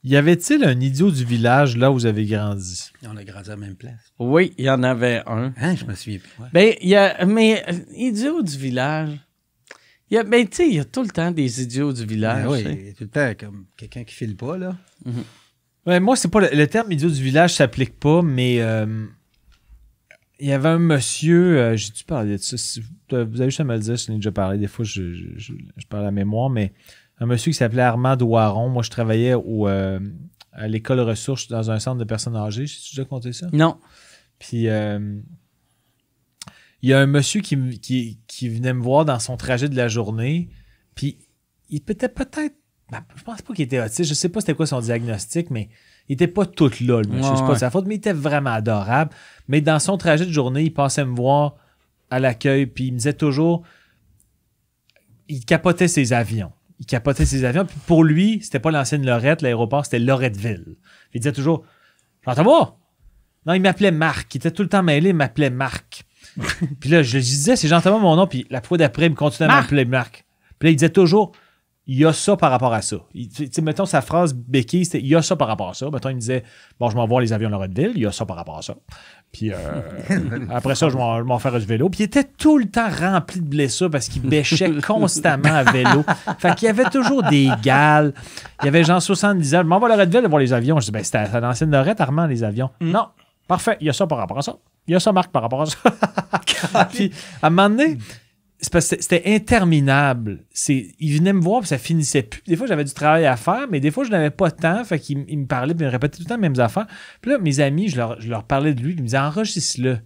Y avait-il un idiot du village là où vous avez grandi? On a grandi à la même place. Oui, il y en avait un. Hein, je me souviens plus. Ouais. Ben, il y a. Mais, idiot du village. Ben, tu sais, il y a tout le temps des idiots du village. Ben oui, tu sais. il y a tout le temps comme quelqu'un qui file pas, là. Ouais, moi, c'est pas le terme idiot du village s'applique pas, mais il y avait un monsieur, j'ai-tu parlé de ça? Vous avez juste à me le dire, je l'ai déjà parlé. Des fois, je parle à la mémoire, mais un monsieur qui s'appelait Armand Douaron. Moi, je travaillais à l'école ressources dans un centre de personnes âgées. J'ai déjà compté ça? Non. Puis, il y a un monsieur qui venait me voir dans son trajet de la journée. Puis, il était peut-être... Ben, je pense pas qu'il était autiste. Je sais pas c'était quoi son diagnostic, mais il était pas tout là, le monsieur. Ouais, C'est pas de sa faute, mais il était vraiment adorable. Mais dans son trajet de journée, il passait me voir à l'accueil, puis il me disait toujours... Il capotait ses avions. Puis pour lui, c'était pas l'ancienne Lorette, l'aéroport, c'était Loretteville. Il disait toujours « Jean-Thomas! » Non, il m'appelait Marc. Il était tout le temps mêlé, il m'appelait Marc. Puis là, je lui disais « C'est Jean-Thomas mon nom. » Puis la fois d'après, il me continuait à m'appeler Marc. Puis là, il disait toujours « Il y a ça par rapport à ça. » Tu sais, mettons, sa phrase béquille, c'était « Il y a ça par rapport à ça. » Mettons, il me disait « Bon, je m'en vais les avions Loretteville. Il y a ça par rapport à ça. » Puis après ça, je m'en faire du vélo. Puis il était tout le temps rempli de blessures parce qu'il bêchait constamment à vélo. Fait qu'il y avait toujours des gales. Il y avait genre 70 ans. Je m'en vais à Loretteville voir les avions. Je dis, ben, c'était à l'ancienne Lorette, Armand, les avions. Non, parfait. Il y a ça par rapport à ça. Il y a ça, Marc, par rapport à ça. Puis à un moment donné, c'est parce que c'était interminable. Il venait me voir puis ça finissait plus. Des fois, j'avais du travail à faire, mais des fois, je n'avais pas de temps. Fait qu'il me parlait puis il me répétait tout le temps les mêmes affaires. Puis là, mes amis, je leur parlais de lui. Ils me disaient, enregistre-le.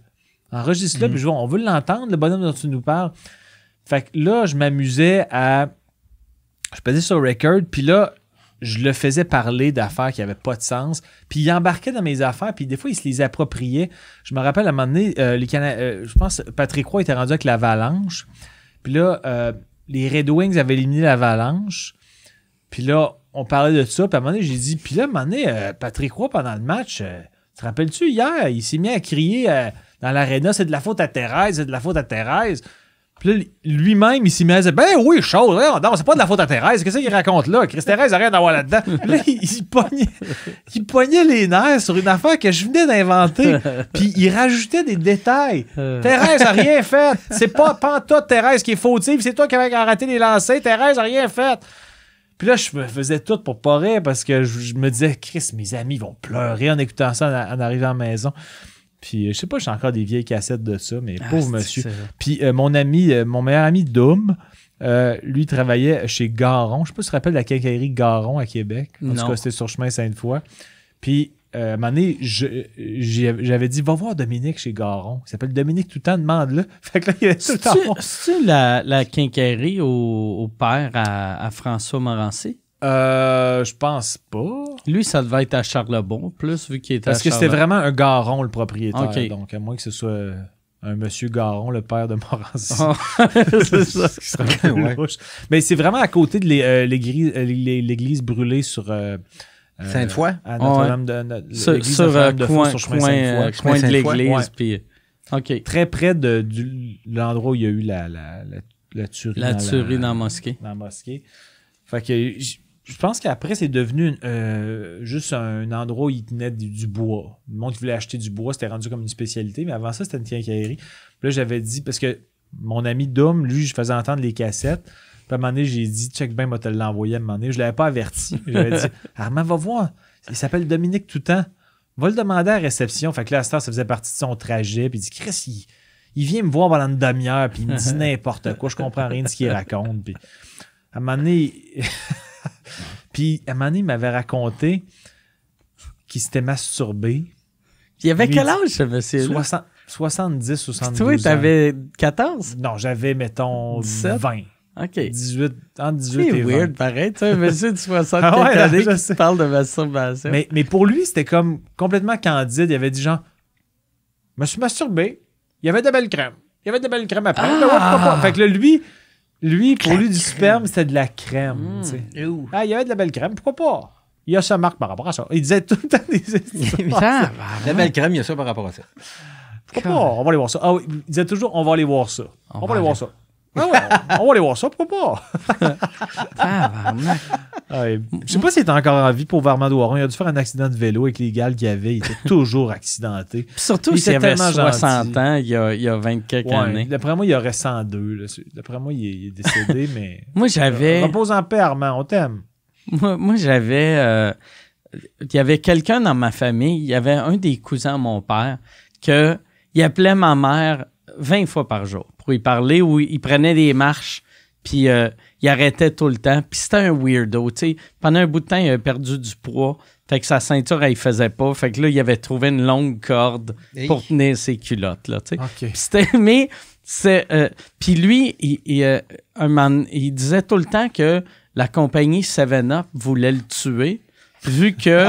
Enregistre-le. Puis je dis, on veut l'entendre, le bonhomme dont tu nous parles. Fait que là, je m'amusais à... Je pesais sur record, puis là, je le faisais parler d'affaires qui n'avaient pas de sens. Puis il embarquait dans mes affaires, puis des fois, il se les appropriait. Je me rappelle, à un moment donné, je pense que Patrick Roy était rendu avec l'Avalanche. Puis là, les Red Wings avaient éliminé l'Avalanche. Puis là, on parlait de ça. Puis à un moment donné, j'ai dit, puis là, à un moment donné, Patrick Roy, pendant le match, te rappelles-tu, hier, il s'est mis à crier dans l'aréna, c'est de la faute à Thérèse, c'est de la faute à Thérèse. Puis là, lui-même, il s'y met à dire, ben oui, chose, non, c'est pas de la faute à Thérèse. Qu'est-ce qu'il raconte là? Chris Thérèse, arrête d'avoir là-dedans. Puis là, il pognait les nerfs sur une affaire que je venais d'inventer. Puis il rajoutait des détails. Thérèse a rien fait. C'est pas toi, Thérèse, qui est fautive. C'est toi qui avais arrêté les lancers. Thérèse a rien fait. Puis là, je me faisais tout pour pas rire parce que je me disais, Chris, mes amis vont pleurer en écoutant ça en arrivant à la maison. Puis, je sais pas, j'ai encore des vieilles cassettes de ça, mais pauvre monsieur. Puis, mon meilleur ami Doom, lui, travaillait chez Garon. Je sais pas si tu te rappelles de la quincaillerie Garon à Québec. En tout cas, c'était sur chemin Sainte-Foy. Puis, à un moment donné, j'avais dit, va voir Dominique chez Garon. Il s'appelle Dominique tout le temps, demande-le. Fait que là, il y avait tout le temps. C'est-tu la quincaillerie au père à François Morancy? Je pense pas. Lui, ça devait être à Charlebourg, plus, vu qu'il était à Parce que c'était vraiment un Garon, le propriétaire. Okay. Donc, à moins que ce soit un monsieur Garon, le père de Morancy. Oh, c'est ça. Ce qui serait un peu louche. Mais c'est vraiment à côté de l'église brûlée sur... Sainte-Foy? À Notre-Dame de sur Faux, sur chemin Sainte-Foy. coin de l'église. Ouais. Puis, OK. Très près de l'endroit où il y a eu la tuerie. La tuerie dans la mosquée. Dans la mosquée. Fait que... Je pense qu'après, c'est devenu juste un endroit où ils tenaient du bois. Le monde qui voulait acheter du bois, c'était rendu comme une spécialité, mais avant ça, c'était une quincaillerie. Puis là, j'avais dit, parce que mon ami Dom, lui, je faisais entendre les cassettes. Puis à un moment donné, j'ai dit, check bien, moi, te l'envoyer à un moment donné. Je ne l'avais pas averti. J'avais dit, Armand, va voir. Il s'appelle Dominique Toutan. Va le demander à la réception. Fait que là, à cette heure, ça faisait partie de son trajet. Puis il dit, Chris, il vient me voir pendant une demi-heure, puis il me dit n'importe quoi. Je comprends rien de ce qu'il raconte. Puis à un moment donné... Puis, à un moment donné, il m'avait raconté qu'il s'était masturbé. Il avait quel âge, ce monsieur-là? 70, 72 Toi, ans. t'avais 14? Non, j'avais, mettons, 17? 20. OK. Entre 18 C'est et 20. weird, pareil. Tu sais, un monsieur de 60 Ah ouais, années je qui sais. parle de masturbation. Mais pour lui, c'était comme complètement candide. Il avait dit genre, je me suis masturbé. Il y avait de belles crèmes. Il y avait de belles crèmes après. Ben ouais, pourquoi pas? Fait que là, lui, pour lui, du sperme, c'était de la crème. Tu sais. Ah, il y avait de la belle crème. Pourquoi pas? Il y a sa marque par rapport à ça. Il disait tout le temps des La belle crème, il y a ça par rapport à ça. Pourquoi pas? On va aller voir ça. Ah oui, il disait toujours, on va aller voir ça. On va aller voir ça. Ah ouais, on va aller voir ça, pourquoi pas? Ouais, je sais pas s'il était encore en vie pour Armando Warron. Il a dû faire un accident de vélo avec les gals qu'il avait. Il était toujours accidenté. Puis surtout Il s'il était avait tellement 60 gentil. ans, il y a 20 quelques années. D'après moi, il aurait 102. Là. D'après moi, il est décédé, mais... Moi, j'avais... Repose en paix, Armand, on t'aime. Moi j'avais... il y avait quelqu'un dans ma famille, il y avait un des cousins à mon père, il appelait ma mère 20 fois par jour pour y parler, ou il prenait des marches, puis il arrêtait tout le temps. Puis c'était un weirdo, tu sais. Pendant un bout de temps, il avait perdu du poids, fait que sa ceinture, elle ne faisait pas. Fait que là, il avait trouvé une longue corde pour tenir ses culottes, là, tu sais. OK. Puis c'était... Mais... puis lui, il disait tout le temps que la compagnie 7-Up voulait le tuer, vu que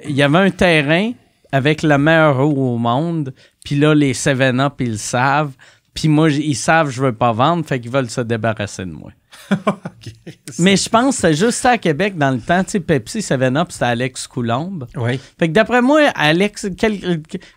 il y avait un terrain avec la meilleure eau au monde, puis là, les 7-Up, ils le savent, puis moi, ils savent que je veux pas vendre, fait qu'ils veulent se débarrasser de moi. OK. Mais je pense que c'était juste ça à Québec dans le temps. Tu sais, Pepsi, 7-Up, c'était Alex Coulombe. Oui. Fait que d'après moi, Alex,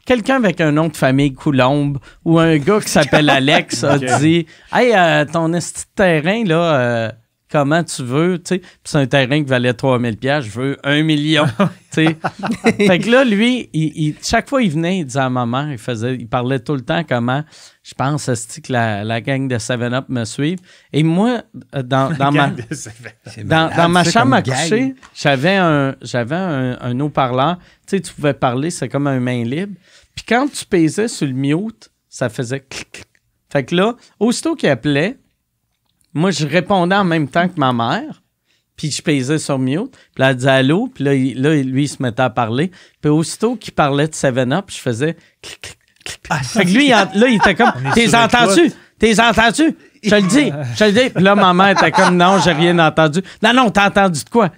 quelqu'un avec un nom de famille Coulombe ou un gars qui s'appelle Alex a dit « Hey, ton esti de terrain, là, comment tu veux? » Tu sais, puis c'est un terrain qui valait 3000 $, je veux 1 million. Tu sais. Fait que là, lui, chaque fois il venait, il disait à ma mère, il parlait tout le temps comment... Je pense que la gang de 7-Up me suit. Et moi, dans ma chambre à coucher, j'avais un haut-parleur. Tu sais, tu pouvais parler, c'est comme un main libre. Puis quand tu pesais sur le mute, ça faisait clic, clic. Fait que là, aussitôt qu'il appelait, moi, je répondais en même temps que ma mère. Puis je pesais sur mute. Puis là, elle disait allô. Puis là, lui, il se mettait à parler. Puis aussitôt qu'il parlait de 7-Up, je faisais clic, clic. Fait que lui, là, il était comme, t'es entendu? Je te le dis. Puis là, ma mère était comme, non, j'ai rien entendu. Non, t'as entendu de quoi?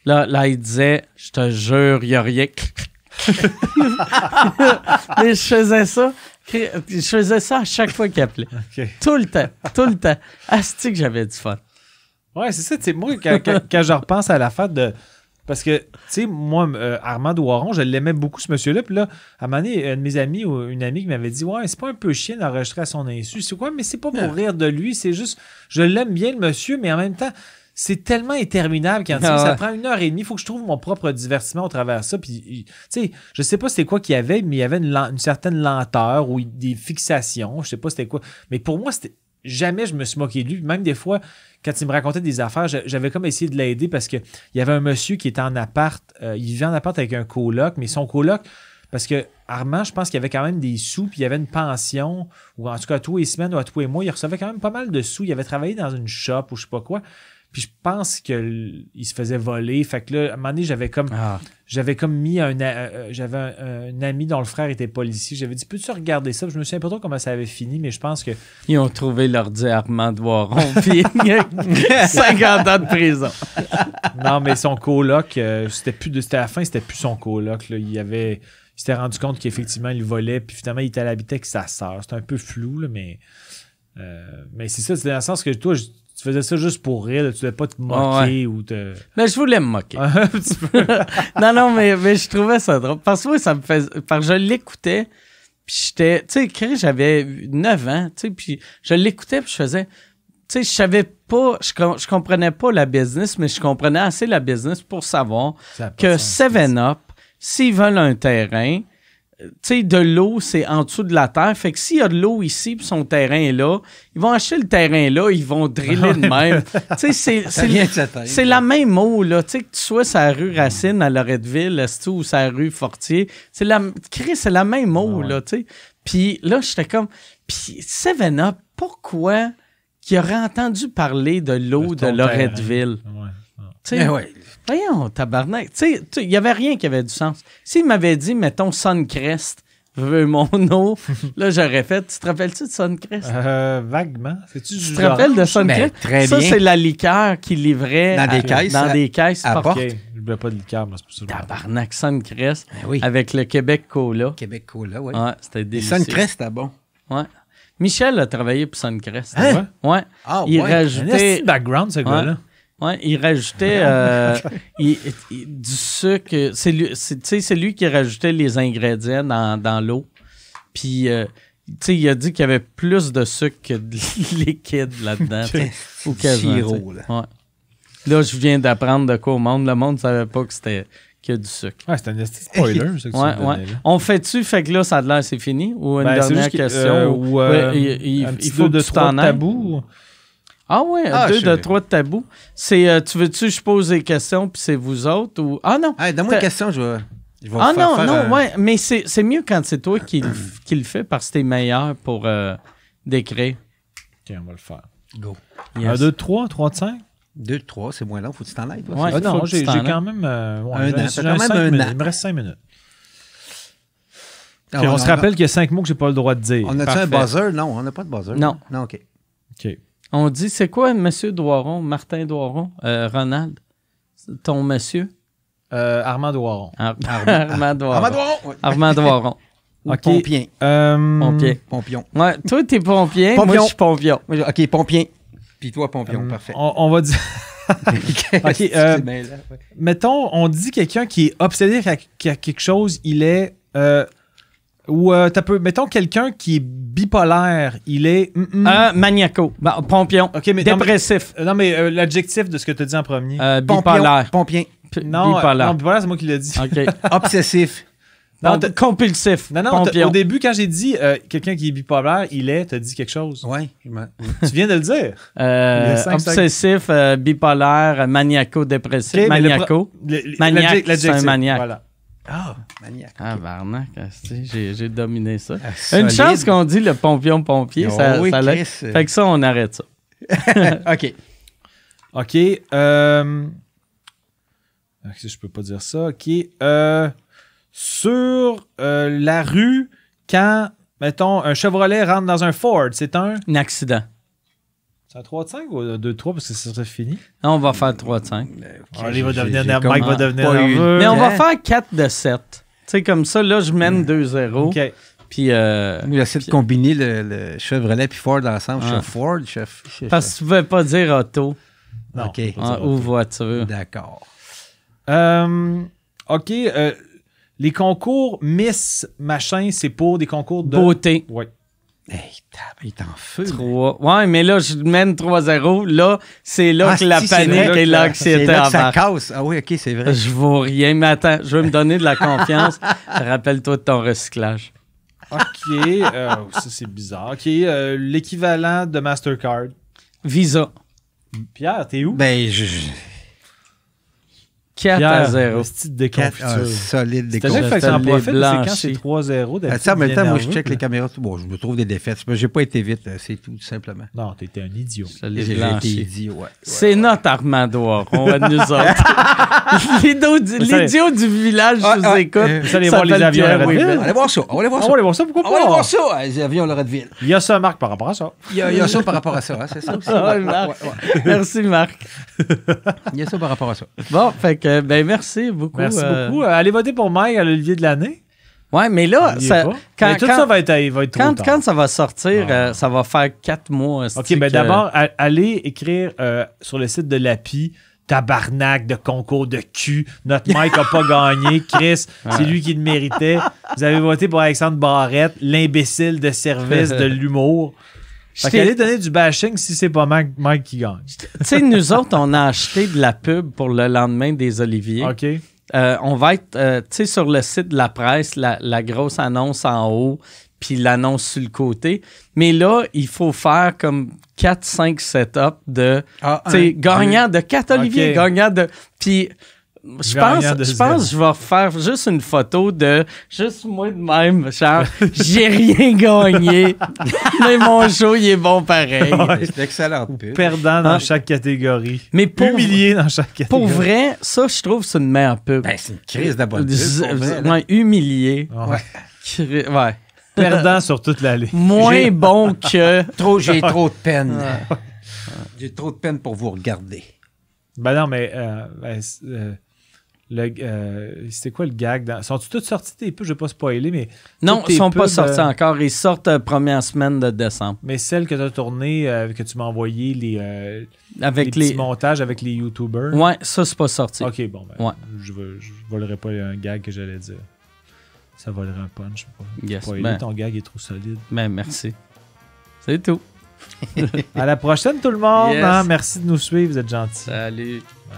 Là, il disait, je te jure, il n'y a rien. Mais je faisais ça. Je faisais ça à chaque fois qu'il appelait. Okay. Tout le temps. Asti que j'avais du fun. Ouais, c'est ça. Moi, quand je repense à la fête de... Parce que, tu sais, moi, Armand Douaron, je l'aimais beaucoup, ce monsieur-là. Puis là, à un moment donné, un de mes amis ou une amie qui m'avait dit « Ouais, c'est pas un peu chiant d'enregistrer à son insu. » C'est quoi? Mais c'est pas pour rire de lui. C'est juste, je l'aime bien, le monsieur, mais en même temps, c'est tellement interminable quand ça prend 1h30. Il faut que je trouve mon propre divertissement au travers de ça. Puis, tu sais, je sais pas c'était quoi qu'il y avait, mais il y avait une certaine lenteur ou des fixations. Je sais pas c'était quoi. Mais pour moi, c'était... Jamais je me suis moqué de lui. Même des fois, quand il me racontait des affaires, j'avais comme essayé de l'aider parce qu'il y avait un monsieur qui était en appart. Il vivait en appart avec un coloc, mais son coloc, parce que Armand, je pense qu'il y avait quand même des sous, puis il y avait une pension, ou en tout cas tous les semaines ou à tous les mois, il recevait quand même pas mal de sous. Il avait travaillé dans une shop ou je sais pas quoi. Puis je pense qu'il se faisait voler. Fait que là, à un moment donné, j'avais comme mis j'avais un ami dont le frère était policier. J'avais dit, peux-tu regarder ça? Puis je me souviens pas trop comment ça avait fini, mais je pense que... Ils ont trouvé l'ordi Armand Douaron, puis 50 ans de prison. Non, mais son coloc, c'était à la fin, c'était plus son coloc. Là. Il s'était rendu compte qu'effectivement, il volait, puis finalement, il était à l'habiter avec sa sœur. C'était un peu flou, là, mais c'est ça, c'est dans le sens que toi, tu faisais ça juste pour rire, là, tu ne devais pas te moquer ou te... Mais je voulais me moquer. Un petit peu. non, mais je trouvais ça drôle. Parce que moi, ça me faisait... Parce que je l'écoutais, puis j'étais... Tu sais, j'avais 9 ans, tu sais, puis je l'écoutais, puis je faisais... Tu sais, je savais pas... Je comprenais pas la business, mais je comprenais assez la business pour savoir que 7-Up, s'ils veulent un terrain... Tu sais, de l'eau, c'est en dessous de la terre. Fait que s'il y a de l'eau ici, puis son terrain est là, ils vont acheter le terrain là, ils vont driller de même. Tu sais, c'est la même eau, là. Tu sais, que tu sois sur la rue Racine à Loretteville, ou sur la rue Fortier, c'est la même eau, là, tu sais. Puis là, j'étais comme... Puis 7-Up, pourquoi qu'il aurait entendu parler de l'eau de Loretteville? Tu sais, voyons, tabarnak. Tu sais, il n'y avait rien qui avait du sens. S'il m'avait dit, mettons, Suncrest, je veux mon eau. Là, j'aurais fait. Tu te rappelles-tu de Suncrest? Vaguement. C'est-tu Tu te rappelles de Suncrest? très ça, bien. c'est la liqueur qui livrait Dans des caisses, Dans des caisses. à porte. porte. OK. Je voulais pas de liqueur, mais c'est pour ça que je me rappelle. Tabarnak, Suncrest. Ben oui. Avec le Québec Cola. Québec Cola, oui. Ouais, c'était Les délicieux. Suncrest, c'était bon. Ouais. Michel a travaillé pour Suncrest. Hein? Ouais. Ah, Il ouais. Un rajoutait. esti background, ce gars-là. Ouais, il rajoutait du sucre. C'est lui qui rajoutait les ingrédients dans l'eau. Puis, il a dit qu'il y avait plus de sucre que de liquide là-dedans. Ou quasiment. Sirop, là. Ouais. Là, je viens d'apprendre de quoi au monde. Le monde ne savait pas que c'était qu'il y a du sucre. Ouais, c'est un esti spoiler, ça que tu me donnais, là. On fait-tu, fait que là, ça a l'air, c'est fini? Ou une Ben, c'est dernière juste question? ou un petit il faut deux que de tu t'en trois ailles. tabous. Ah oui, Ah, 2 je de sais. 3 de tabou. C'est, tu veux-tu que je pose des questions puis c'est vous autres ou... Ah non! Hey, donne-moi une question, je vais Ah vous faire non, faire non, un- ouais, mais c'est mieux quand c'est toi qui le fais parce que t'es meilleur pour d'écrire. OK, on va le faire. Go. Yes. 1, 2, 3, 3 de 5. 2, 3, c'est moins long. Faut que tu t'en ailles, toi. Ouais. c'est Ah faut non, que tu j'ai t'en quand même... ouais, Un j'ai- an. j'ai T'as quand même 5 un minutes. an. Il me reste 5 minutes. ça? Puis on se rappelle qu'il y a 5 mots que j'ai pas le droit de dire. On a-tu un Parfait. buzzer? Non, on n'a pas de buzzer. Non. Non, OK. OK. On dit, c'est quoi, M. Doiron, Martin Doiron, Ronald? C'est ton monsieur? Armand Doiron. Armand Doiron. Armand Doiron! Ouais. Armand Doiron. Ou OK. Pompien. Pompier. Pompion. Ouais, toi, t'es pompier, moi, Pompion. je suis pompion. OK, Pompien. Puis toi, Pompion. Parfait. On va dire... OK, C'est bien là, ouais. mettons, on dit quelqu'un qui est obsédé à quelque chose, il est... mettons quelqu'un qui est bipolaire, il est... Maniaco. Bon, pompion. OK, mais Dépressif. Non, mais l'adjectif de ce que tu as dit en premier. Bipolaire. Pompien. non, bipolaire. non, bipolaire, c'est moi qui l'ai dit. OK. Obsessif. Non, Compulsif. Non, pompion. au début, quand j'ai dit quelqu'un qui est bipolaire, t'as dit quelque chose. Oui. Tu viens de le dire. a 5, Obsessif, bipolaire, maniaco-dépressif. OK, mais maniaco. Maniaque, c'est un maniaque. Voilà. Ah, maniaque. Ah, barnac, j'ai dominé ça. Ah, Une solide. chance qu'on dit le pompion-pompier. Oh ça, oui, ça Chris. fait que ça, on arrête ça. OK. OK. Je peux pas dire ça. OK. Sur la rue, quand, mettons, un Chevrolet rentre dans un Ford, c'est un... Un accident. C'est un 3 de 5 ou un 2 de 3 parce que c'est ça fini? On va faire 3 de 5. Il va devenir j'ai nerveux. comme Mike va devenir pas eu nerveux. Mais on va Hein? faire 4 de 7. Tu sais, comme ça, là, je mène 2-0. OK. Puis, J'essaie de combiner le Chevrolet puis Ford ensemble. Ah. Chef Ford, parce que tu ne pouvais pas dire auto Non. OK. ou voiture. D'accord. OK. Les concours Miss machin, c'est pour des concours de... Beauté. Oui. Hey, il est en feu. 3. Ouais, mais là, je mène 3-0. Là, c'est là que la si, c'est panique vrai et que l'anxiété c'est là que ça embarquent. casse. Ah oui, OK, c'est vrai. Je vaux rien, mais attends, je veux me donner de la confiance. Rappelle-toi de ton recyclage. OK. Ça, c'est bizarre. OK. L'équivalent de Mastercard. Visa. Pierre, t'es où? Ben, 4-0. Le style de déconfiture. solide C'était là qu'il déconfiture. fait que ça en les profite, c'est quand blanchis. c'est 3-0. Ça, en même temps, moi, je nerveux, check les là. caméras. Bon, je me trouve des défaites. J'ai pas été vite, c'est tout simplement. Non, t'étais un idiot. Je l'ai J'ai blanchi. été dit, ouais. C'est notre Armand Doiron, à nous autres. L'idiot du village, je vous écoute. Vous allez voir les s'appelle avions à Pierre Redville? Ouimet. On va aller voir ça. On va aller voir On ça. va aller voir ça, pourquoi On va aller pas? voir ça, les avions Loretteville. Il y a ça, Marc, par rapport à ça. Il y a ça par rapport à ça, hein, c'est ça aussi. Ah, Marc. Merci, Marc. Il y a ça par rapport à ça. Bon, fait que, ben, merci beaucoup. Merci beaucoup. Allez voter pour Mike à l'Olivier de l'année. Ouais, mais là, N'oubliez ça, pas. quand, Mais tout quand- ça va être trop quand, tard. quand ça va sortir, ça va faire 4 mois. OK, ben d'abord, allez écrire sur le site de l'API tabarnak de concours de cul. Notre Mike n'a pas gagné. Chris, c'est lui qui le méritait. Vous avez voté pour Alexandre Barrette, l'imbécile de service de l'humour. Fait qu'allez donner du bashing si c'est pas Mike qui gagne. Tu sais, nous autres, on a acheté de la pub pour le lendemain des Oliviers. OK. On va être, tu sais, sur le site de la presse, la grosse annonce en haut, puis l'annonce sur le côté. Mais là, il faut faire comme 4-5 setups de, tu sais, gagnant de 4 Olivier, OK. gagnant de... Puis... Je Gagnant de pense que je vais faire juste une photo de juste moi de même, genre j'ai rien gagné, mais mon show il est bon pareil. C'est excellent. pub. Perdant dans chaque catégorie. Mais pour, Humilié dans chaque catégorie. pour vrai, ça je trouve c'est une meilleure pub. Ben, c'est une crise d'abonnement. Ouais, humilié. Ouais. Ouais. Perdant sur toute la ligne. Moins bon que... J'ai trop de peine. J'ai trop de peine pour vous regarder. Ben non, mais c'était quoi le gag? Sont-ils tous sortis tes pubs? Je ne vais pas spoiler, mais... Non, ils ne sont pas sortis encore. Ils sortent première semaine de décembre. Mais celle que tu as tournée, que tu m'as envoyé, les petits montages avec les YouTubers. Ouais, ça, c'est pas sorti. OK, bon, ben, ouais. je volerai pas un gag que j'allais dire. Ça volerait un punch. Yes, spoiler, ton gag est trop solide. Ben, merci. C'est tout. À la prochaine, tout le monde. Yes. Hein? Merci de nous suivre, vous êtes gentils. Salut. Ouais.